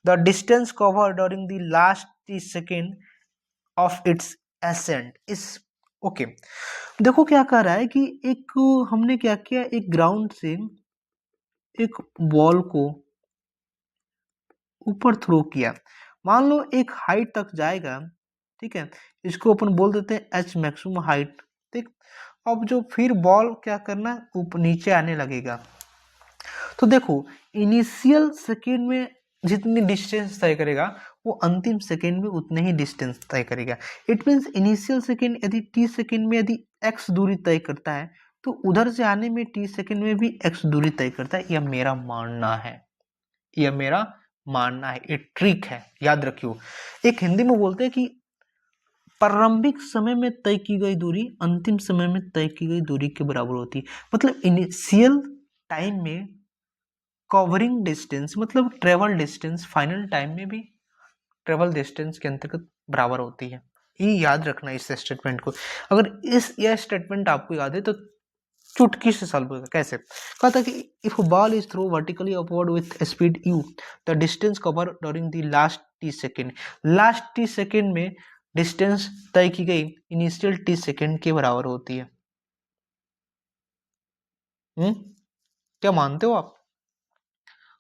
the distance covered during the last 30 second of its ascent is okay। देखो क्या कर रहा है कि एक हमने क्या किया, एक ग्राउंड से एक बॉल को ऊपर थ्रो किया, मान लो एक हाइट तक जाएगा, ठीक है, इसको अपन बोल देते हैं एच मैक्सिमम हाइट, ठीक। अब जो फिर बॉल क्या करना ऊपर नीचे आने लगेगा, तो देखो इनिशियल सेकेंड में जितनी डिस्टेंस तय करेगा वो अंतिम सेकेंड में उतने ही डिस्टेंस तय करेगा। इट मीन्स इनिशियल सेकेंड यदि t सेकेंड में यदि x दूरी तय करता है, तो उधर से आने में t सेकेंड में भी x दूरी तय करता है। यह मेरा मानना है, यह मेरा मानना है, ये ट्रिक है, याद रखियो। एक हिंदी में बोलते हैं कि प्रारंभिक समय में तय की गई दूरी अंतिम समय में तय की गई दूरी के बराबर होती है। मतलब इनिशियल टाइम में कवरिंग डिस्टेंस मतलब ट्रेवल डिस्टेंस फाइनल टाइम में भी ट्रेवल डिस्टेंस के अंतर्गत बराबर होती है। ये याद रखना इस स्टेटमेंट को। अगर यह स्टेटमेंट आपको याद है तो चुटकी से सॉल्व होगा। कैसे? कहा था कि if ball is throw vertically upward with speed u, the distance cover during the last t second. Last t second में डिस्टेंस तय की गई इनिशियल टी सेकेंड के बराबर होती है। क्या मानते हो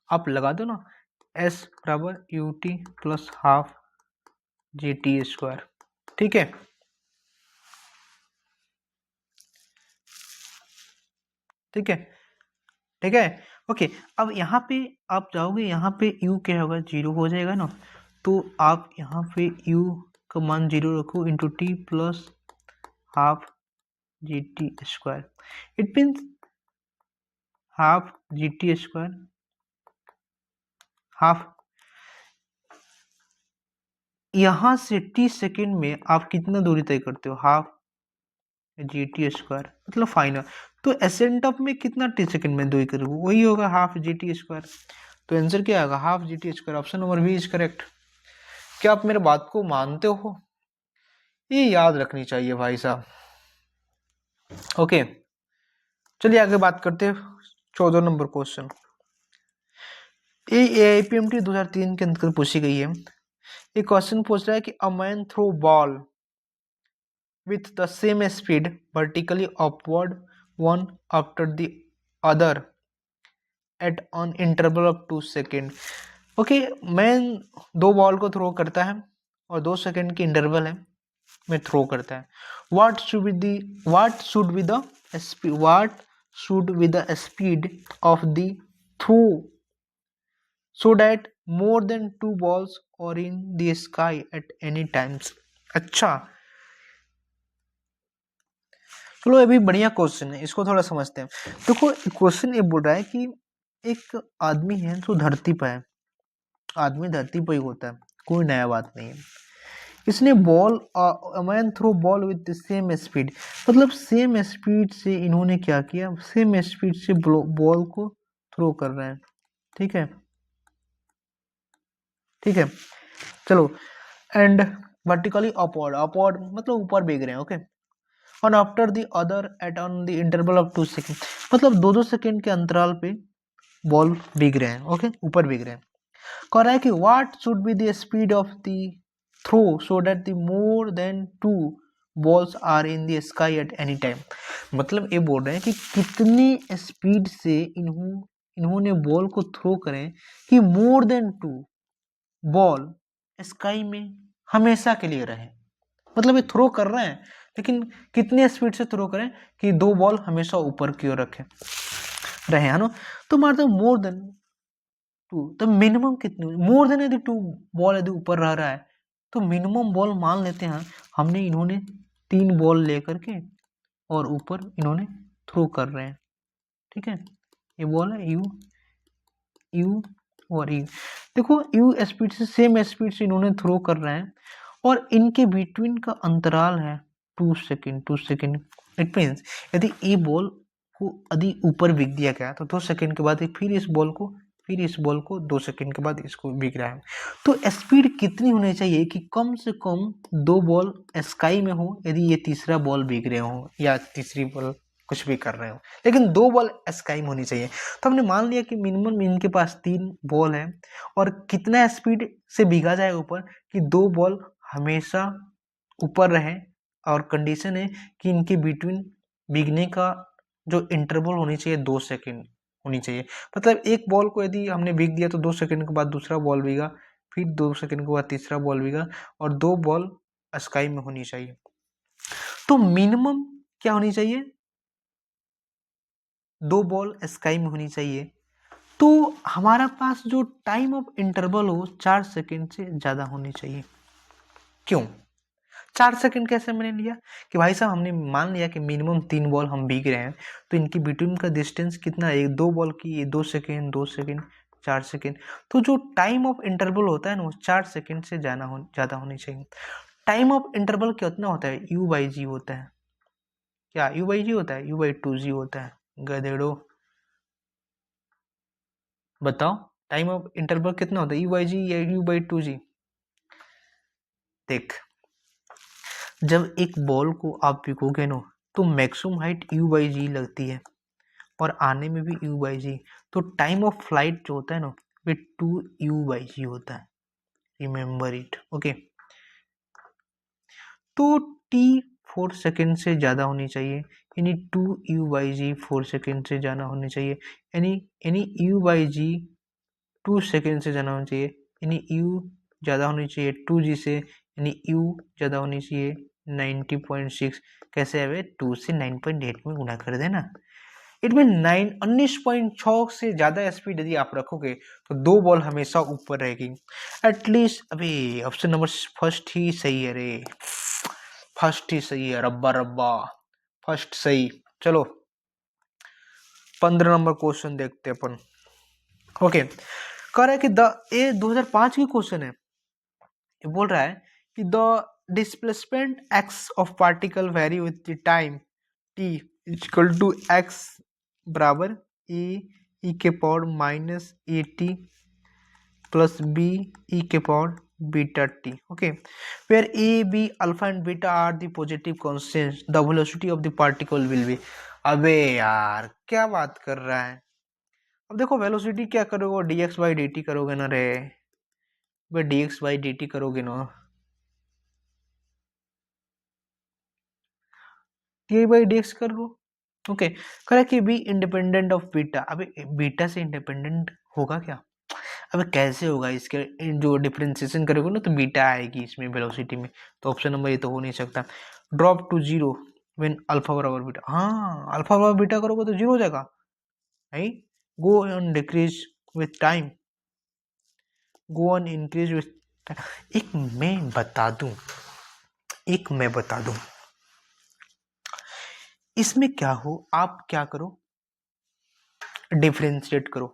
आप लगा दो ना, s बराबर U T plus half G T square. ठीक है, ठीक है, ठीक है, ओके। अब यहाँ पे आप जाओगे, यहाँ पे u क्या होगा, 0 हो जाएगा ना, तो आप यहाँ पे u का मान 0 रखो into T plus half G T square. It means half G T square, half, यहाँ से टी सेकेंड में आप कितना दूरी तय करते हो, हाफ जी टी स्क्वायर, मतलब फाइनल। तो एसेंट ऑफ में कितना टी सेकेंड में दूरी करोगे, वही होगा हाफ जी टी स्क्वायर। तो आंसर क्या आएगा, half G T square. Option number B is correct. क्या आप मेरे बात को मानते हो? ये याद रखनी चाहिए भाई साहब। ओके, चलिए आगे बात करते हैं। 14 नंबर क्वेश्चन, ये AIPMT 2003 के अंतर्गत पूछी गई है। एक क्वेश्चन पूछ रहा है कि a man throw ball with the same speed vertically upward one after the other at an interval of 2 second. Okay, man दो बॉल को थ्रो करता है और 2 सेकेंड की इंटरवल है में थ्रो करता है। what should be the speed of the throw so that more than 2 balls are in the sky at any times। अच्छा, चलो अभी बढ़िया क्वेश्चन है, इसको थोड़ा समझते हैं। देखो क्वेश्चन ये बोल रहा है कि एक आदमी है जो धरती पर है, आदमी धरती पर ही होता है, कोई नया बात नहीं है। इसने ball, man throw ball with the same speed, मतलब सेम स्पीड से इन्होंने क्या किया, सेम स्पीड से बॉल को थ्रो कर रहे हैं। ठीक है, ठीक है, चलो। एंड वर्टिकली अपवर्ड, अपवर्ड मतलब ऊपर भीग रहे हैं। ओके, और after the other at on the interval of 2 second, मतलब 2-2 सेकेंड के अंतराल पे बॉल भीग रहे हैं। ओके, ऊपर भीग रहे हैं। कह रहा है कि what should be the speed of the throw so that the more than 2 balls are in the sky at any time. मतलब ये बोल रहे हैं कि कितनी स्पीड से इन्होंने बॉल को थ्रो करें कि मोर देन 2 बॉल स्काई में हमेशा के लिए रहे। मतलब ये थ्रो कर रहे हैं, लेकिन कितनी स्पीड से थ्रो करें कि 2 बॉल हमेशा ऊपर की ओर रहे, है ना। तो मारते मोर देन 2, तो मिनिमम कितनी, मोर देन यदि 2 बॉल यदि ऊपर रह रहा है तो मिनिमम बॉल मान लेते हैं हमने, इन्होंने 3 बॉल लेकर के और ऊपर इन्होंने थ्रो कर रहे हैं। ठीक है, ये बॉल है यू और यू। देखो यू स्पीड से, सेम स्पीड से इन्होंने थ्रो कर रहे हैं और इनके बिटवीन का अंतराल है 2 सेकेंड, 2 सेकेंड। इट मीन्स यदि ये बॉल को यदि ऊपर बिक दिया गया तो 2 सेकेंड के बाद फिर इस बॉल को 2 सेकेंड के बाद इसको बिक रहा है। तो स्पीड कितनी होनी चाहिए कि कम से कम 2 बॉल स्काई में हो यदि ये तीसरा बॉल बिक रहे हो या तीसरी बॉल कुछ भी कर रहे हो, लेकिन 2 बॉल स्काई में होनी चाहिए। तो हमने मान लिया कि मिनिमम इनके पास 3 बॉल है और कितना स्पीड से भीगा जाए ऊपर कि 2 बॉल हमेशा ऊपर रहे, और कंडीशन है कि इनके बिटवीन भीगने का जो इंटरवल होनी चाहिए 2 सेकेंड होनी चाहिए। मतलब एक बॉल को यदि हमने भीग दिया तो 2 सेकेंड के बाद दूसरा बॉल भीगा, फिर 2 सेकेंड के बाद तीसरा बॉल भीगा, और 2 बॉल स्काई में होनी चाहिए। तो मिनिमम क्या होनी चाहिए, 2 बॉल स्काई में होनी चाहिए। तो हमारा पास जो टाइम ऑफ इंटरवल हो 4 सेकेंड से ज्यादा होनी चाहिए। क्यों 4 सेकेंड कैसे मैंने लिया कि भाई साहब हमने मान लिया कि मिनिमम 3 बॉल हम भीग रहे हैं, तो इनकी बिटवीन का डिस्टेंस कितना है, 2 बॉल की, ये 2 सेकेंड, 2 सेकेंड, 4 सेकेंड। तो जो टाइम ऑफ इंटरवल होता है ना वो 4 सेकेंड से ज्यादा होनी चाहिए। टाइम ऑफ इंटरवल कितना होता है, यू बाई जी होता है। क्या यू बाई जी होता है, यू बाई 2 जी होता है। गधेड़ो बताओ टाइम ऑफ इंटरवल कितना होता है, यू बाई जी या यू बाई 2 जी। देख, जब एक बॉल को आप फेंकोगे ना तो मैक्सिमम हाइट यू बाई जी लगती है और आने में भी यू बाई जी, तो टाइम ऑफ फ्लाइट जो होता है ना वो 2 यू बाई जी होता है। Remember it. ओके, तो टी 4 सेकेंड से ज़्यादा होनी चाहिए, यानी 2u/g 4 सेकेंड से ज़्यादा होनी चाहिए, यानी u/g 2 सेकेंड से ज़्यादा होनी चाहिए, यानी u ज़्यादा होनी चाहिए 2g से, यानी u ज़्यादा होनी चाहिए 90.6। कैसे है वे? 2 से 9.8 में गुणा कर देना। इट मीन 19.6 से ज़्यादा स्पीड यदि आप रखोगे तो दो बॉल हमेशा ऊपर रहेगी। एटलीस्ट अभी ऑप्शन नंबर फर्स्ट ही सही है रे, फर्स्ट ही सही है, रब्बा रब्बा फर्स्ट सही। चलो 15 नंबर क्वेश्चन देखते हैं अपन। ओके, कह रहा है कि ये 2005 की क्वेश्चन है। ये बोल रहा है कि the displacement x of particle very with the time t equal to x बराबर ए के power minus a t plus b e के power beta t. Okay, where a b alpha and beta are the positive constants, the velocity of the particle will be. अबे यार क्या बात कर रहा है? अब देखो वेलोसिटी क्या करोगे, dx बाई dt करोगे ना रे, भाई dx बाई dt करोगे ना, टी बाई dx कर लो। ओके, कह कि बी इंडिपेंडेंट ऑफ बीटा। अबे बीटा से इंडिपेंडेंट होगा क्या? अबे कैसे होगा? इसके जो डिफरेंशिएशन करोगे ना तो बीटा आएगी इसमें वेलोसिटी में, तो ऑप्शन नंबर ये तो हो नहीं सकता। Drop to zero when alpha बराबर बीटा। हाँ, अल्फा बराबर बीटा करोगे तो जीरो हो जाएगा, नहीं? Go on decrease with time, go on increase with. एक मैं बता दूं इसमें क्या हो, आप क्या करो, डिफरेंशिएट करो।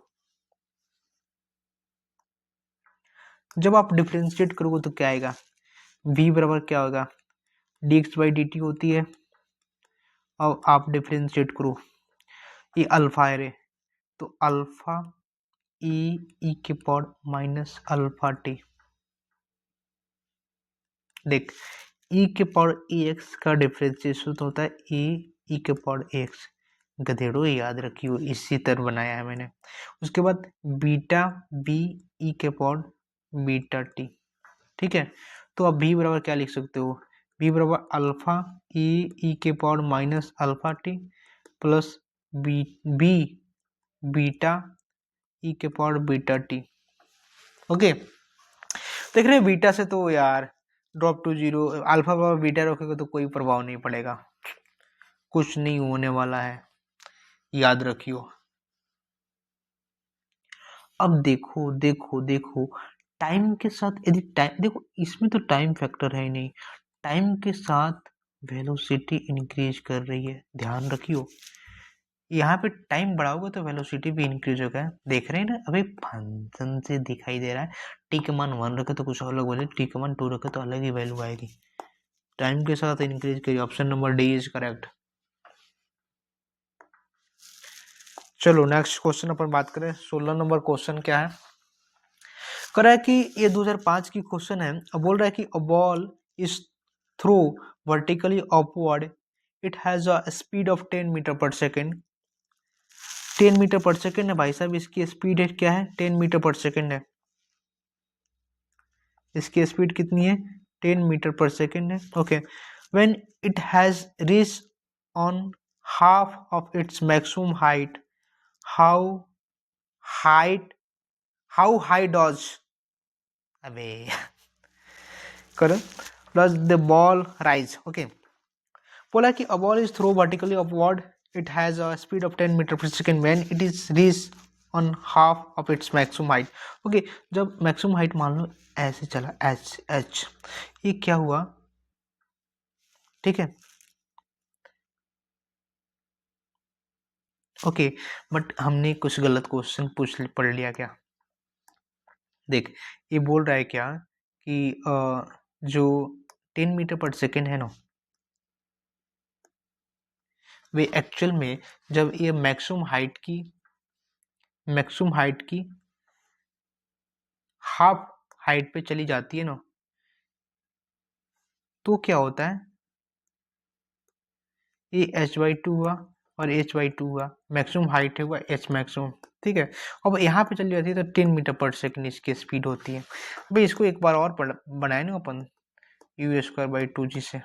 जब आप डिफरेंशिएट करोगे तो क्या आएगा? v बराबर क्या होगा? dx बाई dt होती है। अब आप डिफरेंशिएट करो, ये अल्फा है रे, तो अल्फा ई के पावर माइनस अल्फा टी। देख, ई के पावर एक्स का डिफरेंशिएशन होता है ई के पावर एक्स। गधेड़ो याद रखियो, इसी तरह बनाया है मैंने। उसके बाद बीटा बी ई के पावर बीटा टी। ठीक है, तो अब भी बराबर क्या लिख सकते हो? बी बराबर अल्फा ई के power minus alpha t plus b beta e के पावर बीटा टी। ओके, देख रहे बीटा से तो यार ड्रॉप टू जीरो, अल्फा बराबर बीटा रखोगे तो कोई प्रभाव नहीं पड़ेगा, कुछ नहीं होने वाला है, याद रखियो। अब देखो देखो देखो, टाइम के साथ यदि टाइम, देखो इसमें तो टाइम फैक्टर है ही नहीं, टाइम के साथ वेलोसिटी इंक्रीज कर रही है, ध्यान रखियो। यहाँ पे टाइम बढ़ाओगे तो वेलोसिटी भी इंक्रीज होगा। देख रहे हैं ना, अभी फंक्शन से दिखाई दे रहा है, टी का मान 1 रखे तो कुछ अलग बोले, टी का मान 2 रखे तो अलग ही वैल्यू आएगी। टाइम के साथ इंक्रीज करिए, option number D is correct. चलो नेक्स्ट क्वेश्चन अपन बात करें। 16 नंबर क्वेश्चन क्या है? कह रहा है कि ये 2005 की क्वेश्चन है। अब बोल रहा है कि a ball is throw vertically upward, it has a speed of 10 metre per second. 10 metre per second है भाई साहब, इसकी स्पीड है क्या है? 10 मीटर पर सेकेंड है। इसकी स्पीड कितनी है? 10 मीटर पर सेकेंड है। Okay, when it has reach on half of its maximum height, how high does, अबे करो, does the ball rise. Okay, बोला कि a ball is throw vertically upward, it has a speed of 10 metre per second when it is reach on half of its maximum height. Okay, जब मैक्सिमम हाइट मान लो ऐसे चला, एच ये क्या हुआ? ठीक है, ओके, बट हमने कुछ गलत क्वेश्चन पढ़ लिया क्या? देख, ये बोल रहा है क्या कि जो 10 मीटर पर सेकेंड है ना, वे एक्चुअल में जब ये मैक्सिमम हाइट की हाफ हाइट पे चली जाती है ना, तो क्या होता है? ये h/2 हुआ और h/2 हुआ, मैक्सिमम हाइट हुआ h मैक्सिमम। ठीक है, अब यहाँ पे चली जाती है तो 10 मीटर पर सेकेंड इसकी स्पीड होती है। भाई इसको एक बार और बनाए ना अपन u² बाई 2g से,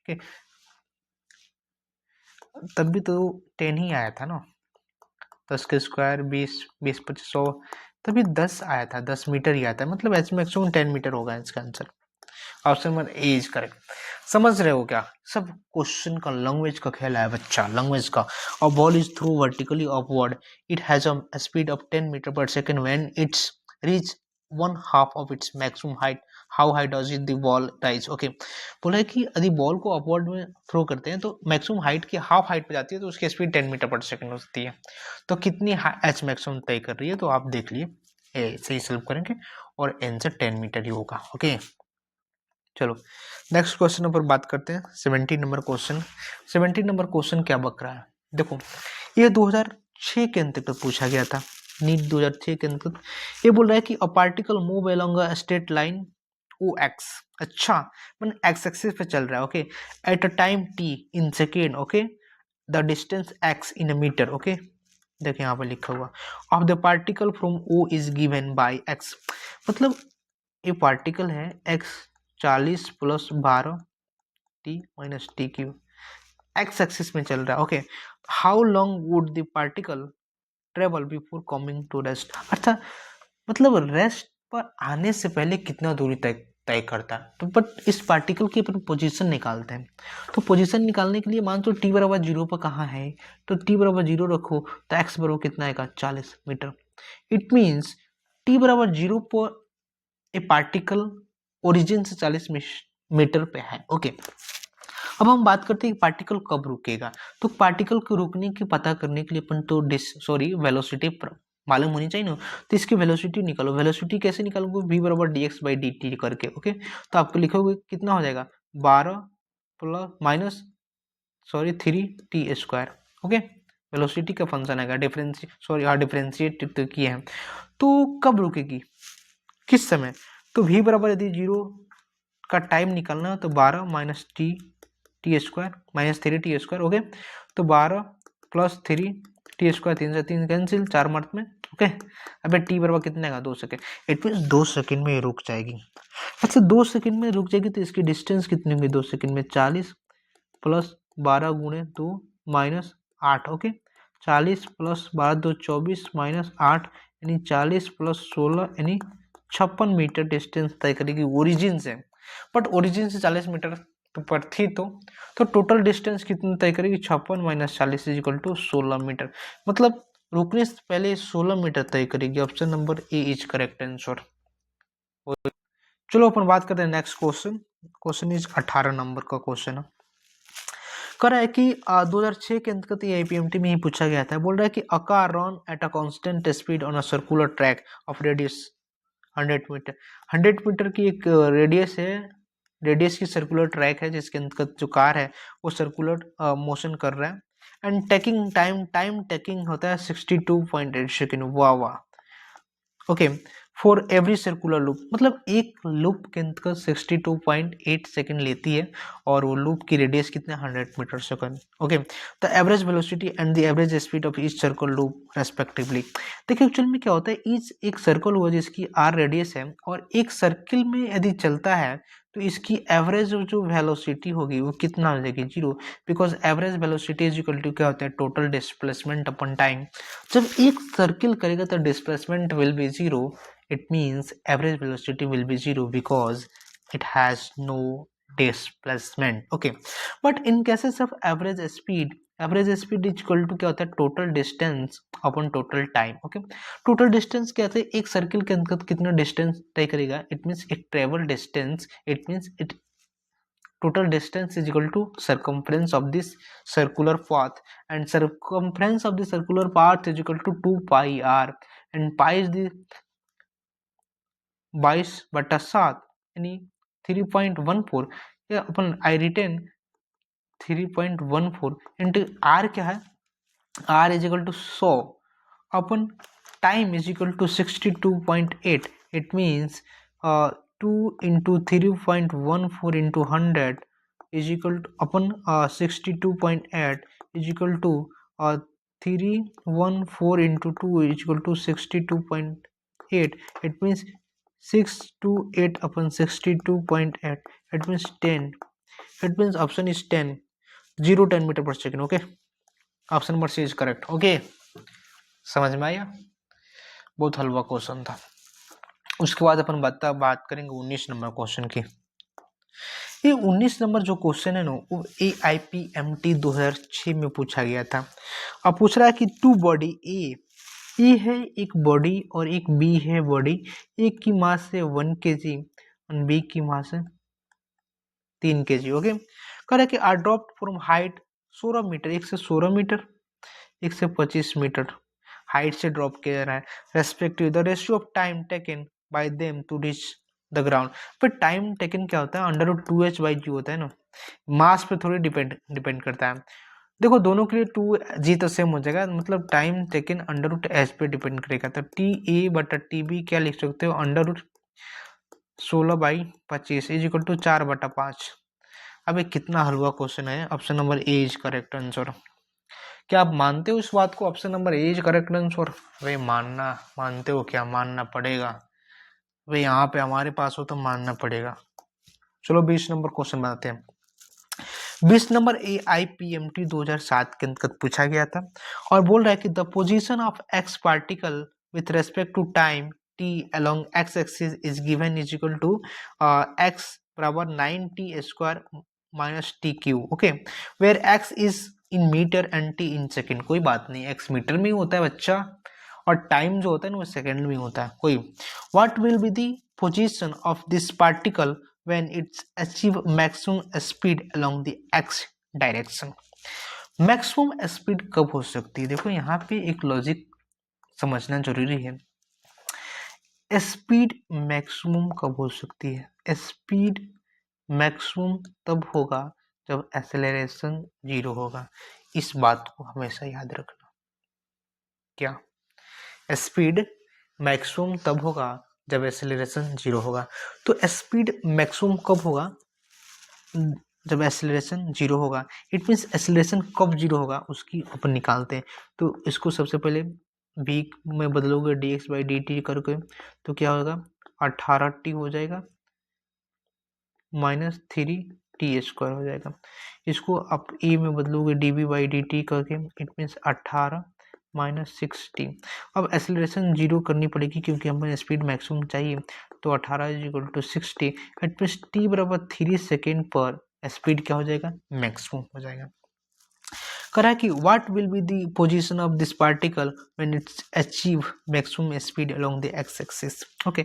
ओके, तब भी तो 10 ही आया था ना, 10 के स्क्वायर 20, 20 25 100, तभी 10 आया था, 10 मीटर ही आता है, मतलब एच मैक्सिमम 10 मीटर होगा इसका answer. Option number A is correct. समझ रहे हो क्या? सब क्वेश्चन का लैंग्वेज का खेल है बच्चा, लैंग्वेज का। A ball is through vertically upward, it has a speed of 10 metre per second when its reach one half of its maximum height, how high does it the ball rise. Okay, बोला है कि यदि बॉल को अपवर्ड में थ्रो करते हैं तो मैक्सिमम हाइट की हाफ हाइट पे जाती है, तो उसकी स्पीड 10 मीटर पर सेकंड होती है। तो कितनी एच मैक्सिमम तय कर रही है, तो आप देख लिए, ए सही सॉल्व करेंगे और आंसर 10 मीटर ही होगा। ओके, चलो नेक्स्ट क्वेश्चन पर बात करते हैं। 17 नंबर क्वेश्चन। 17 नंबर क्वेश्चन क्या बक रहा है, देखो ये 2006 के अंतर्गत पूछा गया था, नीट 2006 के अंतर्गत। ये बोल रहा है कि a particle move along a straight line O X, अच्छा मैंने एक्स एक्सिस पे चल रहा है, okay, at a time t in second, okay, the distance x in a metre, okay, देखिए यहाँ पर लिखा हुआ of the particle from O is given by x, मतलब ये पार्टिकल है x 40 plus 12 t minus t cube, x axis में चल रहा है, okay, how long would the particle travel before coming to rest, अच्छा मतलब रेस्ट पर आने से पहले कितना दूरी तय तय करता है। तो बट इस पार्टिकल की अपन पोजीशन निकालते हैं, तो पोजीशन निकालने के लिए मान तो टी बराबर 0 पर कहाँ है, तो टी बराबर 0 रखो, तो एक्स बराबर कितना आएगा 40 मीटर। इट मीन्स टी बराबर 0 पर ए पार्टिकल ओरिजिन से 40 मीटर पे है, ओके। अब हम बात करते हैं पार्टिकल कब रुकेगा, तो पार्टिकल को रुकने की पता करने के लिए अपन तो वेलोसिटी मालूम होनी चाहिए ना, तो इसकी वेलोसिटी निकालो। वेलोसिटी कैसे निकालोगे, v बराबर dx बाई dt करके, ओके, तो आपको लिखोगे कितना हो जाएगा 12 plus minus 3t², okay, velocity का फंक्शन आएगा, डिफरेंशिएट तो किए हैं। तो कब रुकेगी, किस समय, तो v बराबर यदि 0 का टाइम निकालना है तो 12 माइनस टी² माइनस 3t², ओके, तो 12 प्लस 3t², 3 से 3 कैंसिल, 4 मर्द में, ओके। अबे टी बराबर कितने का 2 सेकेंड, इट मीन 2 सेकेंड में रुक जाएगी। अच्छा 2 सेकेंड में रुक जाएगी तो इसकी डिस्टेंस कितनी होगी 2 सेकेंड में, 40 प्लस 12 गुणे 2 माइनस 8, ओके, 40 प्लस 12 2 24 माइनस 8 यानी 40 प्लस 16 यानी 56 मीटर डिस्टेंस तय करेगी ओरिजिन से। बट ओरिजिन से 40 मीटर पर थी, तो टोटल डिस्टेंस कितनी तय करेगी 56 minus 40 is equal to 16 metre, मतलब रुकने से पहले 16 मीटर तय करेगी। Option number A is correct answer. चलो अपन बात करते हैं next question. Question is 18 number का क्वेश्चन है, कर रहा है कि 2006 के अंतर्गत ये आईपीएमटी में ही पूछा गया था। बोल रहा है कि a car run at a constant speed on a circular track of radius 100 metre. 100 metre की एक रेडियस है, रेडियस की सर्कुलर ट्रैक है जिसके अंतर्गत जो कार है वो सर्कुलर मोशन कर रहा है, एंड टेकिंग टाइम टेकिंग होता है 62.8 सेकेंड, वाह वाह, okay, for every circular loop, मतलब एक लूप के अंतर्गत 62.8 सेकेंड लेती है, और वो लूप की रेडियस कितना 100 metre second, okay. The average velocity and the average speed of each circle loop respectively. देखिए एक्चुअल में क्या होता है, ईच एक सर्कल हुआ जिसकी r रेडियस है, और एक सर्किल में यदि चलता है तो इसकी एवरेज जो वेलोसिटी होगी वो कितना हो जाएगी 0, because average velocity is equal to क्या होता है टोटल डिस्प्लेसमेंट अपन टाइम। जब एक सर्किल करेगा तो displacement will be 0, it means average velocity will be 0 because it has no displacement, okay, but in cases of average speed is equal to क्या होता है टोटल डिस्टेंस अपन total time, okay. Total distance क्या होता है, एक सर्किल के अंतर्गत कितना डिस्टेंस तय करेगा, it means it travel distance, it means it total distance is equal to circumference of this circular path, and circumference of the circular path is equal to 2 pi r, and pi is the 22/7 यानी 3.14, या अपन आई रिटेन 3.14 इंटू आर क्या है, आर इज इक्वल टू 100 अपन time is equal to 62.8, it means 2 into 3.14 into 100 is equal to अपन 62.8 is equal to 314 into 2 is equal to 62.8, it means 6 to 8 upon 62.8, it means 10 it means option is 10, 0-10 meter per second. Okay, option number C is correct. Okay, समझ में आया? बहुत हलवा क्वेश्चन था। उसके बाद अपन बात करेंगे 19 नंबर क्वेश्चन की। ये 19 नंबर जो क्वेश्चन है ना, वो AIPMT 2006 में पूछा गया था। अब पूछ रहा है कि टू बॉडी ए है एक बॉडी और एक बी है बॉडी, एक की मास है 1 kg और बी की मास है 3 kg। ओके, कह रहा है कि are dropped from height 16 metre, एक से 16 मीटर, एक से 25 मीटर हाइट से ड्रॉप किया जा रहा है। Respective the ratio of time taken by them to reach the ground. फिर टाइम टेकन क्या होता है? √2h/g होता है ना, मास पे थोड़ी डिपेंड करता है। देखो दोनों के लिए 2g तो सेम हो जाएगा, मतलब टाइम टेकन √h पे डिपेंड करेगा। तो TA/TB क्या लिख सकते हो? √16/25 इज इक्वल टू 4/5। अब कितना हलवा क्वेश्चन है। Option number A is correct answer. क्या आप मानते हो इस बात को? Option number A is correct answer. भाई मानते हो क्या? मानना पड़ेगा भाई, यहाँ पे हमारे पास हो तो मानना पड़ेगा। चलो 20 नंबर क्वेश्चन बनाते हैं। 20 नंबर AIPMT 2007 के अंतर्गत पूछा गया था और बोल रहा है कि the position of x particle with respect to time t along x axis is given is equal to x बराबर 9t² minus tq। Okay, where x is in metre and t in second. कोई बात नहीं, x मीटर में होता है बच्चा, और टाइम जो होता है ना वो सेकेंड में होता है। कोई what will be the position of this particle when it's achieve maximum speed along the x direction। Maximum speed कब हो सकती है? देखो यहाँ पे एक लॉजिक समझना जरूरी है। स्पीड मैक्सिमम कब हो सकती है? स्पीड मैक्सिमम तब होगा जब एक्सेलरेशन 0 होगा। इस बात को हमेशा याद रखना। क्या? स्पीड मैक्सिमम तब होगा जब एक्सेलरेशन 0 होगा। तो स्पीड मैक्सिमम कब होगा? जब एक्सेलरेशन 0 होगा। इट मीन्स एक्सेलरेशन कब 0 होगा उसकी अपन निकालते हैं। तो इसको सबसे पहले v में बदलोगे dx/dt करके, तो क्या होगा? 18t हो जाएगा -3t² हो जाएगा। इसको आप a में बदलोगे dv/dt करके, इट मीन्स 18 -6t। अब एक्सेलरेशन 0 करनी पड़ेगी क्योंकि हमें स्पीड मैक्सिमम चाहिए। तो 18 = 60, इट मीन्स t बराबर 3 सेकेंड पर स्पीड क्या हो जाएगा? मैक्सिमम हो जाएगा। करा कि what will be the position of this particle when it's achieve maximum speed along the X axis. Okay,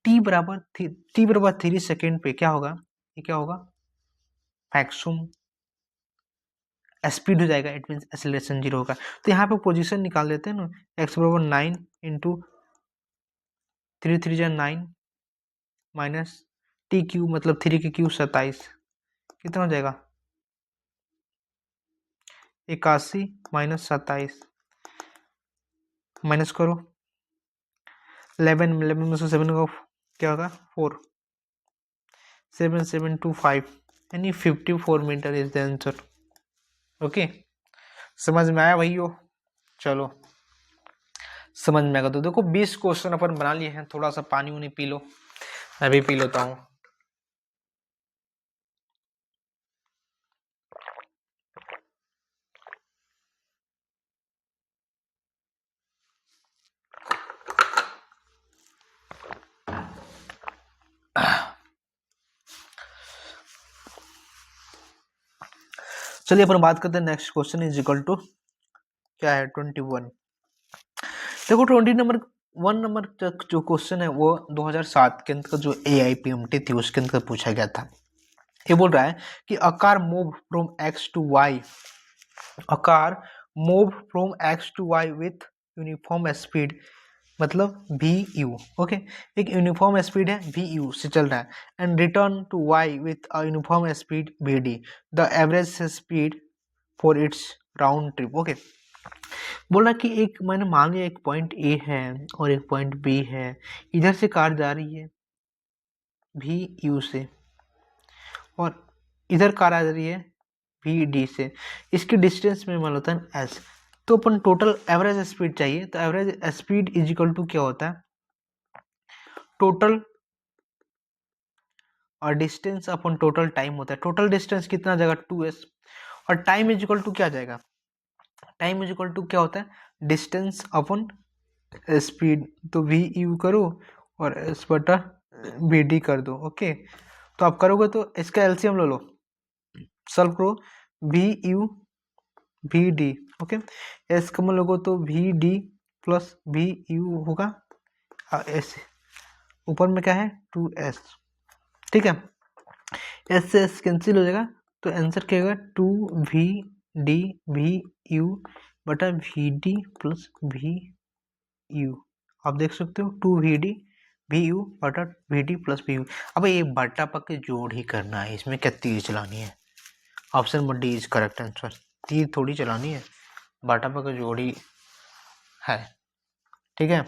t बराबर 3 सेकेंड पे क्या होगा? ये क्या होगा? मैक्सिमम स्पीड हो जाएगा। इट मीन्स एक्सेलरेशन 0 होगा। तो यहाँ पे पोजीशन निकाल देते हैं ना, x बराबर 9 × 3 3 9 माइनस TQ मतलब 3 की क्यू 27, कितना हो जाएगा? 81 - 27 माइनस करो 11 में से 7 का क्या होगा? 4 7 7 2 5 यानी 54 metre is the answer. Okay, समझ में आया भाइयों? चलो समझ में आएगा। तो देखो 20 क्वेश्चन अपन बना लिए हैं। थोड़ा सा पानी उनी पी लो, मैं भी पी लेता हूँ। चलिए अपन बात करते हैं next question is equal to क्या है? 21। देखो 1 नंबर तक जो क्वेश्चन है वो 2007 के अंतर्गत जो AIPMT थी उसके अंतर्गत पूछा गया था। ये बोल रहा है कि a car move from x to y, a car move from x to y with uniform speed मतलब VU। ओके, एक यूनिफॉर्म स्पीड है VU से चल रहा है and return to y with a uniform speed VD, the average speed for its round trip. Okay, बोल रहा कि एक मैंने मान लिया एक पॉइंट A है और एक पॉइंट B है, इधर से कार जा रही है VU से और इधर कार आ रही है VD से। इसकी डिस्टेंस में मान लेता है S। तो अपन टोटल एवरेज स्पीड चाहिए। तो average speed is equal to क्या होता है? टोटल और डिस्टेंस अपन टोटल टाइम होता है, टोटल डिस्टेंस कितना आ जाएगा 2s, और टाइम इज इक्वल टू क्या आ जाएगा, टाइम इज इक्वल टू क्या होता है डिस्टेंस अपन स्पीड, तो वी यू करो और एस बटा वी डी कर दो। ओके, तो आप करोगे तो इसका एलसीएम ले लो, सॉल्व करो, V U V D, okay, S कम लोगो तो V D plus V U होगा, एस ऊपर में क्या है 2s, ठीक है, एस से एस कैंसिल हो जाएगा, तो आंसर क्या होगा 2 वी डी वी यू बटा V D plus V U, आप देख सकते हो 2 वी डी वी यू बटा V D plus V U. अब ये बटा पक्के जोड़ ही करना है, इसमें क्या तीर चलानी है, option number D is correct answer, तीर थोड़ी चलानी है, बटा पक्के जोड़ ही है, ठीक है।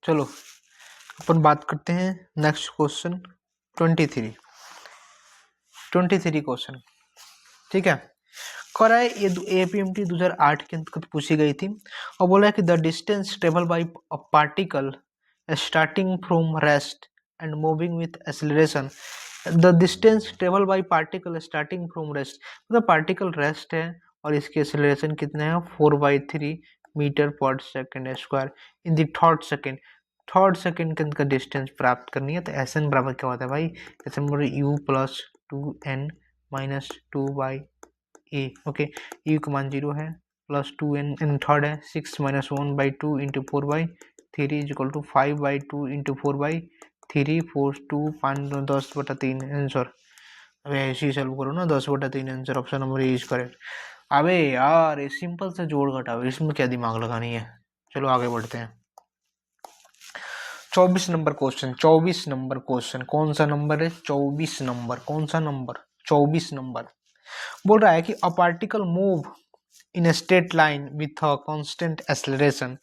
चलो अपन बात करते हैं नेक्स्ट क्वेश्चन 23 क्वेश्चन, ठीक है। कह रहा है ये एपीएमटी 2008 के अंतर्गत पूछी गई थी, और बोला है कि the distance travel by a particle starting from rest and moving with acceleration, the distance travel by particle starting from rest, मतलब पार्टिकल रेस्ट है और इसके एक्सेलरेशन कितने हैं 4/3 metre per second square in the third second के अंदर डिस्टेंस प्राप्त करनी है। तो एस एन बराबर क्या होता है भाई, एस एन बराबर U plus 2n minus 2/a, okay, you का मान 0 है प्लस 2n इन थर्ड है 6 minus 1/2 into 4/3 is equal to 5/2 into 4/3 4 2 5 10/3 answer. अबे ऐसे ही सॉल्व करो ना, 10/3 answer, option number A is correct. अबे यार ये सिंपल से जोड़ घटाओ, इसमें क्या दिमाग लगानी है। चलो आगे बढ़ते हैं, 24 नंबर क्वेश्चन, 24 नंबर क्वेश्चन, कौन सा नंबर है 24 नंबर, कौन सा नंबर 24 नंबर, बोल रहा है कि a particle move in a straight line with a constant acceleration,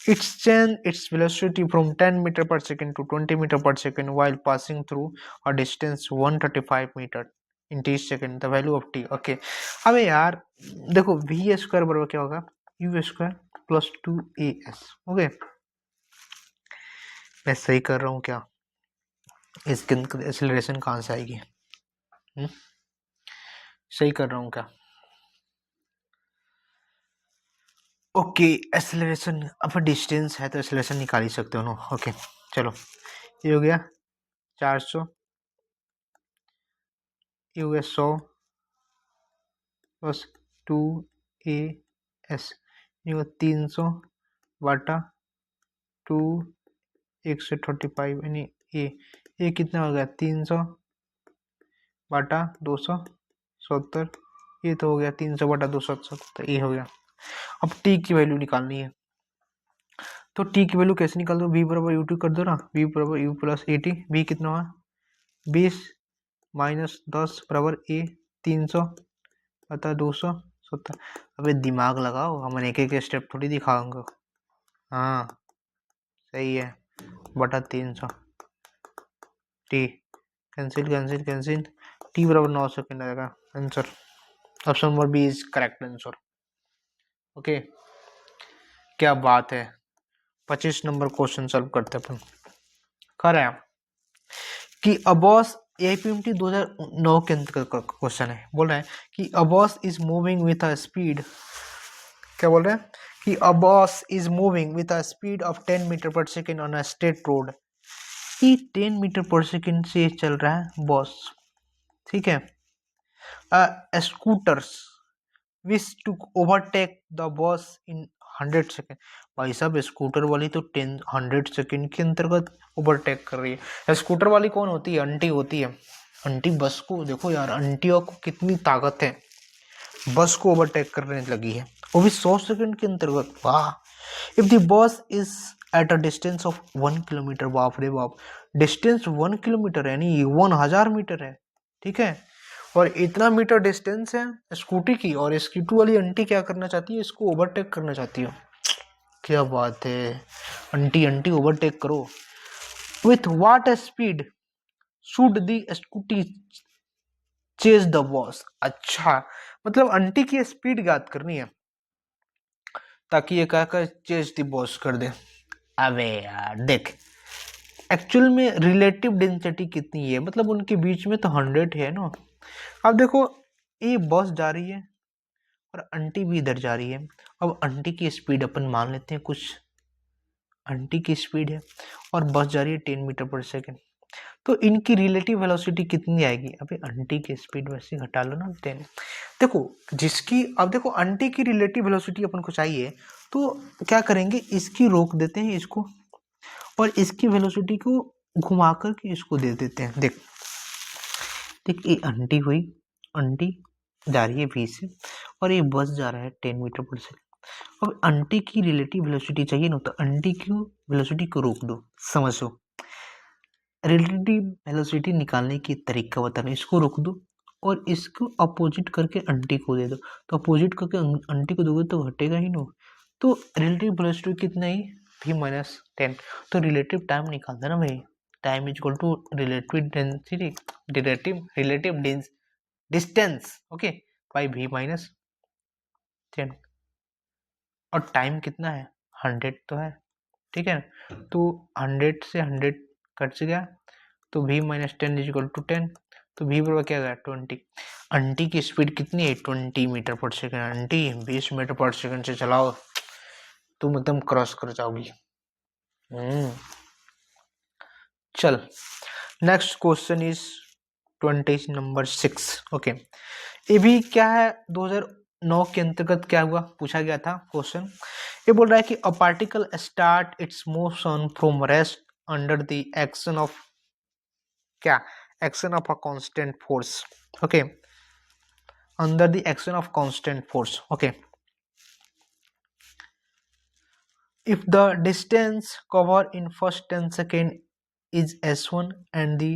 it's change its velocity from 10 meter per second to 20 meter per second while passing through a distance 135 meter in t second, the value of t, okay। अबे यार देखो v स्क्वायर बराबर क्या होगा u square plus 2as, okay, मैं सही कर रहा हूँ क्या, इसके अंदर एक्सेलरेशन कहाँ से आएगी, सही कर रहा हूँ क्या, ओके, एक्सेलरेशन अब डिस्टेंस है तो एक्सेलरेशन निकाल ही सकते हो ना, ओके। चलो ये हो गया 400 US 100 प्लस 2as 300 बटा 2 135 यानी ए कितना हो गया 300 बटा 270, ये तो हो गया 300 बटा 270, ये हो गया। अब टी की वैल्यू निकालनी है, तो टी की वैल्यू कैसे निकाल दो, वी बराबर यू टी कर दो ना, वी बराबर U plus A T, V कितना हुआ 20 माइनस 10 बराबर ए 300 बता 270। अबे दिमाग लगाओ, हम एक एक स्टेप थोड़ी दिखाऊंगा, हाँ सही है, बटा 300 T cancel cancel cancel, T बराबर 9 सेकेंड आएगा answer, option number B is correct answer, okay. क्या बात है, 25 नंबर क्वेश्चन सॉल्व करते अपन, कर रहे हैं कि अ बॉस एपीएमटी 2009 के अंतर्गत क्वेश्चन है, बोल रहा है कि a bus is moving with a speed, क्या बोल रहे हैं कि a bus is moving with a speed of 10 metre per second on a straight road, ये 10 मीटर पर सेकेंड से चल रहा है बॉस, ठीक है। Scooters wish to overtake the boss in 100 second, भाई साहब स्कूटर वाली तो 100 सेकेंड के अंतर्गत ओवरटेक कर रही है। स्कूटर वाली कौन होती है, आंटी होती है, आंटी बस को देखो यार, आंटियों को कितनी ताकत है, बस को ओवरटेक करने लगी है, वो भी 100 सेकेंड के अंतर्गत, वाह। If the bus is at a distance of 1 kilometre, बाप रे बाप, डिस्टेंस 1 किलोमीटर यानी 1000 मीटर है, ठीक है, और इतना मीटर डिस्टेंस है स्कूटी की, और स्कूटी वाली आंटी क्या करना चाहती है, इसको ओवरटेक करना चाहती है, क्या बात है, आंटी आंटी ओवरटेक करो, with what speed should the scooty chase the boss, अच्छा मतलब आंटी की स्पीड ज्ञात करनी है ताकि ये कहकर चेज द बॉस कर दे। अबे यार देख, एक्चुअल में रिलेटिव डेंसिटी कितनी है, मतलब उनके बीच में तो 100 है ना। अब देखो ये बस जा रही है और आंटी भी इधर जा रही है। अब आंटी की स्पीड अपन मान लेते हैं कुछ, आंटी की स्पीड है और बस जा रही है 10 मीटर पर सेकेंड, तो इनकी रिलेटिव वेलोसिटी कितनी आएगी। अबे आंटी की स्पीड वैसे घटा लो ना 10। देखो जिसकी, अब देखो आंटी की रिलेटिव वेलोसिटी अपन को चाहिए, तो क्या करेंगे, इसकी रोक देते हैं इसको और इसकी वेलोसिटी को घुमा करके इसको दे देते हैं। देख देख ये आंटी हुई, आंटी जा रही है 20 से और ये बस जा रहा है 10 मीटर पर सेकेंड। अब आंटी की रिलेटिव वेलोसिटी चाहिए ना, तो आंटी की वेलोसिटी को रोक दो। समझो रिलेटिव वेलोसिटी निकालने की तरीका बता रहे, इसको रोक दो और इसको अपोजिट करके आंटी को दे दो, तो अपोजिट करके आंटी को दोगे तो घटेगा ही ना। तो रिलेटिव वेलोसिटी कितना है, v-10। तो रिलेटिव टाइम निकाल देना भाई, time is equal to relative density, relative distance, okay, by v-10। और टाइम कितना है, 100 तो है, ठीक है। तो 100 से 100 कट गया, तो v-10 इज इक्वल टू 10, तो v बराबर क्या गया 20। आंटी की स्पीड कितनी है 20 meter per second, aunty 20 meter per second से चलाओ, तुम एकदम क्रॉस कर जाओगी। चल next question is 20 number 6, okay. ये भी क्या है, 2009 के अंतर्गत क्या हुआ, पूछा गया था क्वेश्चन। ये बोल रहा है कि a particle start its motion from rest under the action of, क्या, action of a constant force, okay, under the action of constant force, okay. If the distance covered in first 10 seconds is s1 and the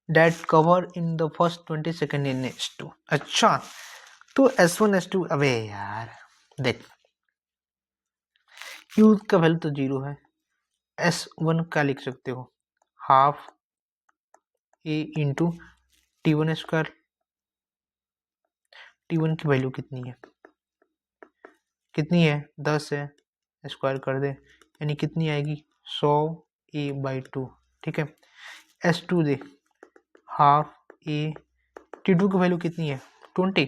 that covered in the first 20 seconds in s2, अच्छा, तो s1 s2, अबे यार देख u का वैल्यू तो 0 है, s1 क्या लिख सकते हो, half a into t1 square. t1 की वैल्यू कितनी है, कितनी है 10 है, स्क्वायर कर दे, यानी कितनी आएगी 100 a/2, ठीक है। s2 they, half a, t2 की वैल्यू कितनी है 20,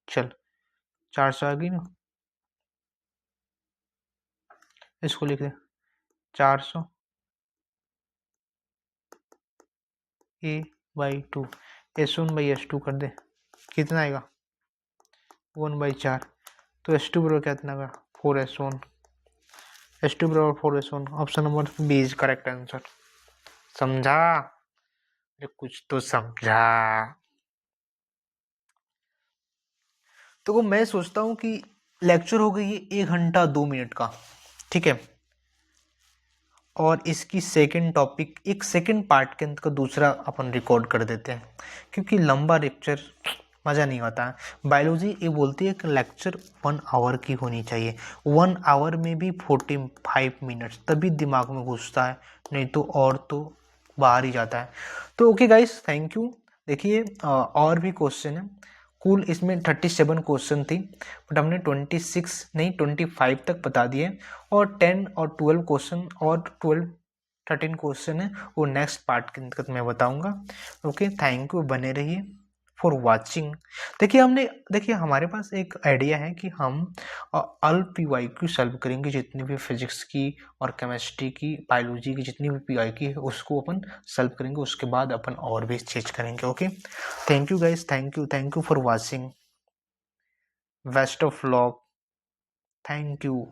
चल 400 आ गई ना, इसको लिख दे 400 a/2, s1/s2 कर दे, कितना आएगा 1/4, तो s2 बराबर कितना आएगा 4s1, s2 बराबर 4s1, option number B is correct answer. समझा, कुछ तो समझा। तो मैं सोचता हूँ कि लेक्चर हो गई है 1 घंटा 2 मिनट का, ठीक है, और इसकी सेकंड टॉपिक एक सेकंड पार्ट के अंदर का दूसरा अपन रिकॉर्ड कर देते हैं, क्योंकि लंबा लेक्चर मज़ा नहीं आता है। बायोलॉजी ये बोलती है कि लेक्चर 1 आवर की होनी चाहिए, 1 आवर में भी 45 मिनट्स तभी दिमाग में घुसता है, नहीं तो और तो बाहर ही जाता है। तो ओके गाइस, थैंक यू। देखिए और भी क्वेश्चन है, कुल इसमें 37 क्वेश्चन थी, बट हमने 26 नहीं 25 तक बता दिए, और 10 और 12 क्वेश्चन और 13 क्वेश्चन है वो नेक्स्ट पार्ट के अंतर्गत मैं बताऊंगा। ओके, थैंक यू, बने रहिए फॉर वाचिंग। देखिए हमारे पास एक आइडिया है कि हम अल PYQ सॉल्व करेंगे, जितनी भी फिजिक्स की और केमिस्ट्री की, बायोलॉजी की जितनी भी PYQ है उसको अपन सॉल्व करेंगे, उसके बाद अपन और भी चीज करेंगे। Okay, thank you guys, thank you for watching, best of luck, thank you.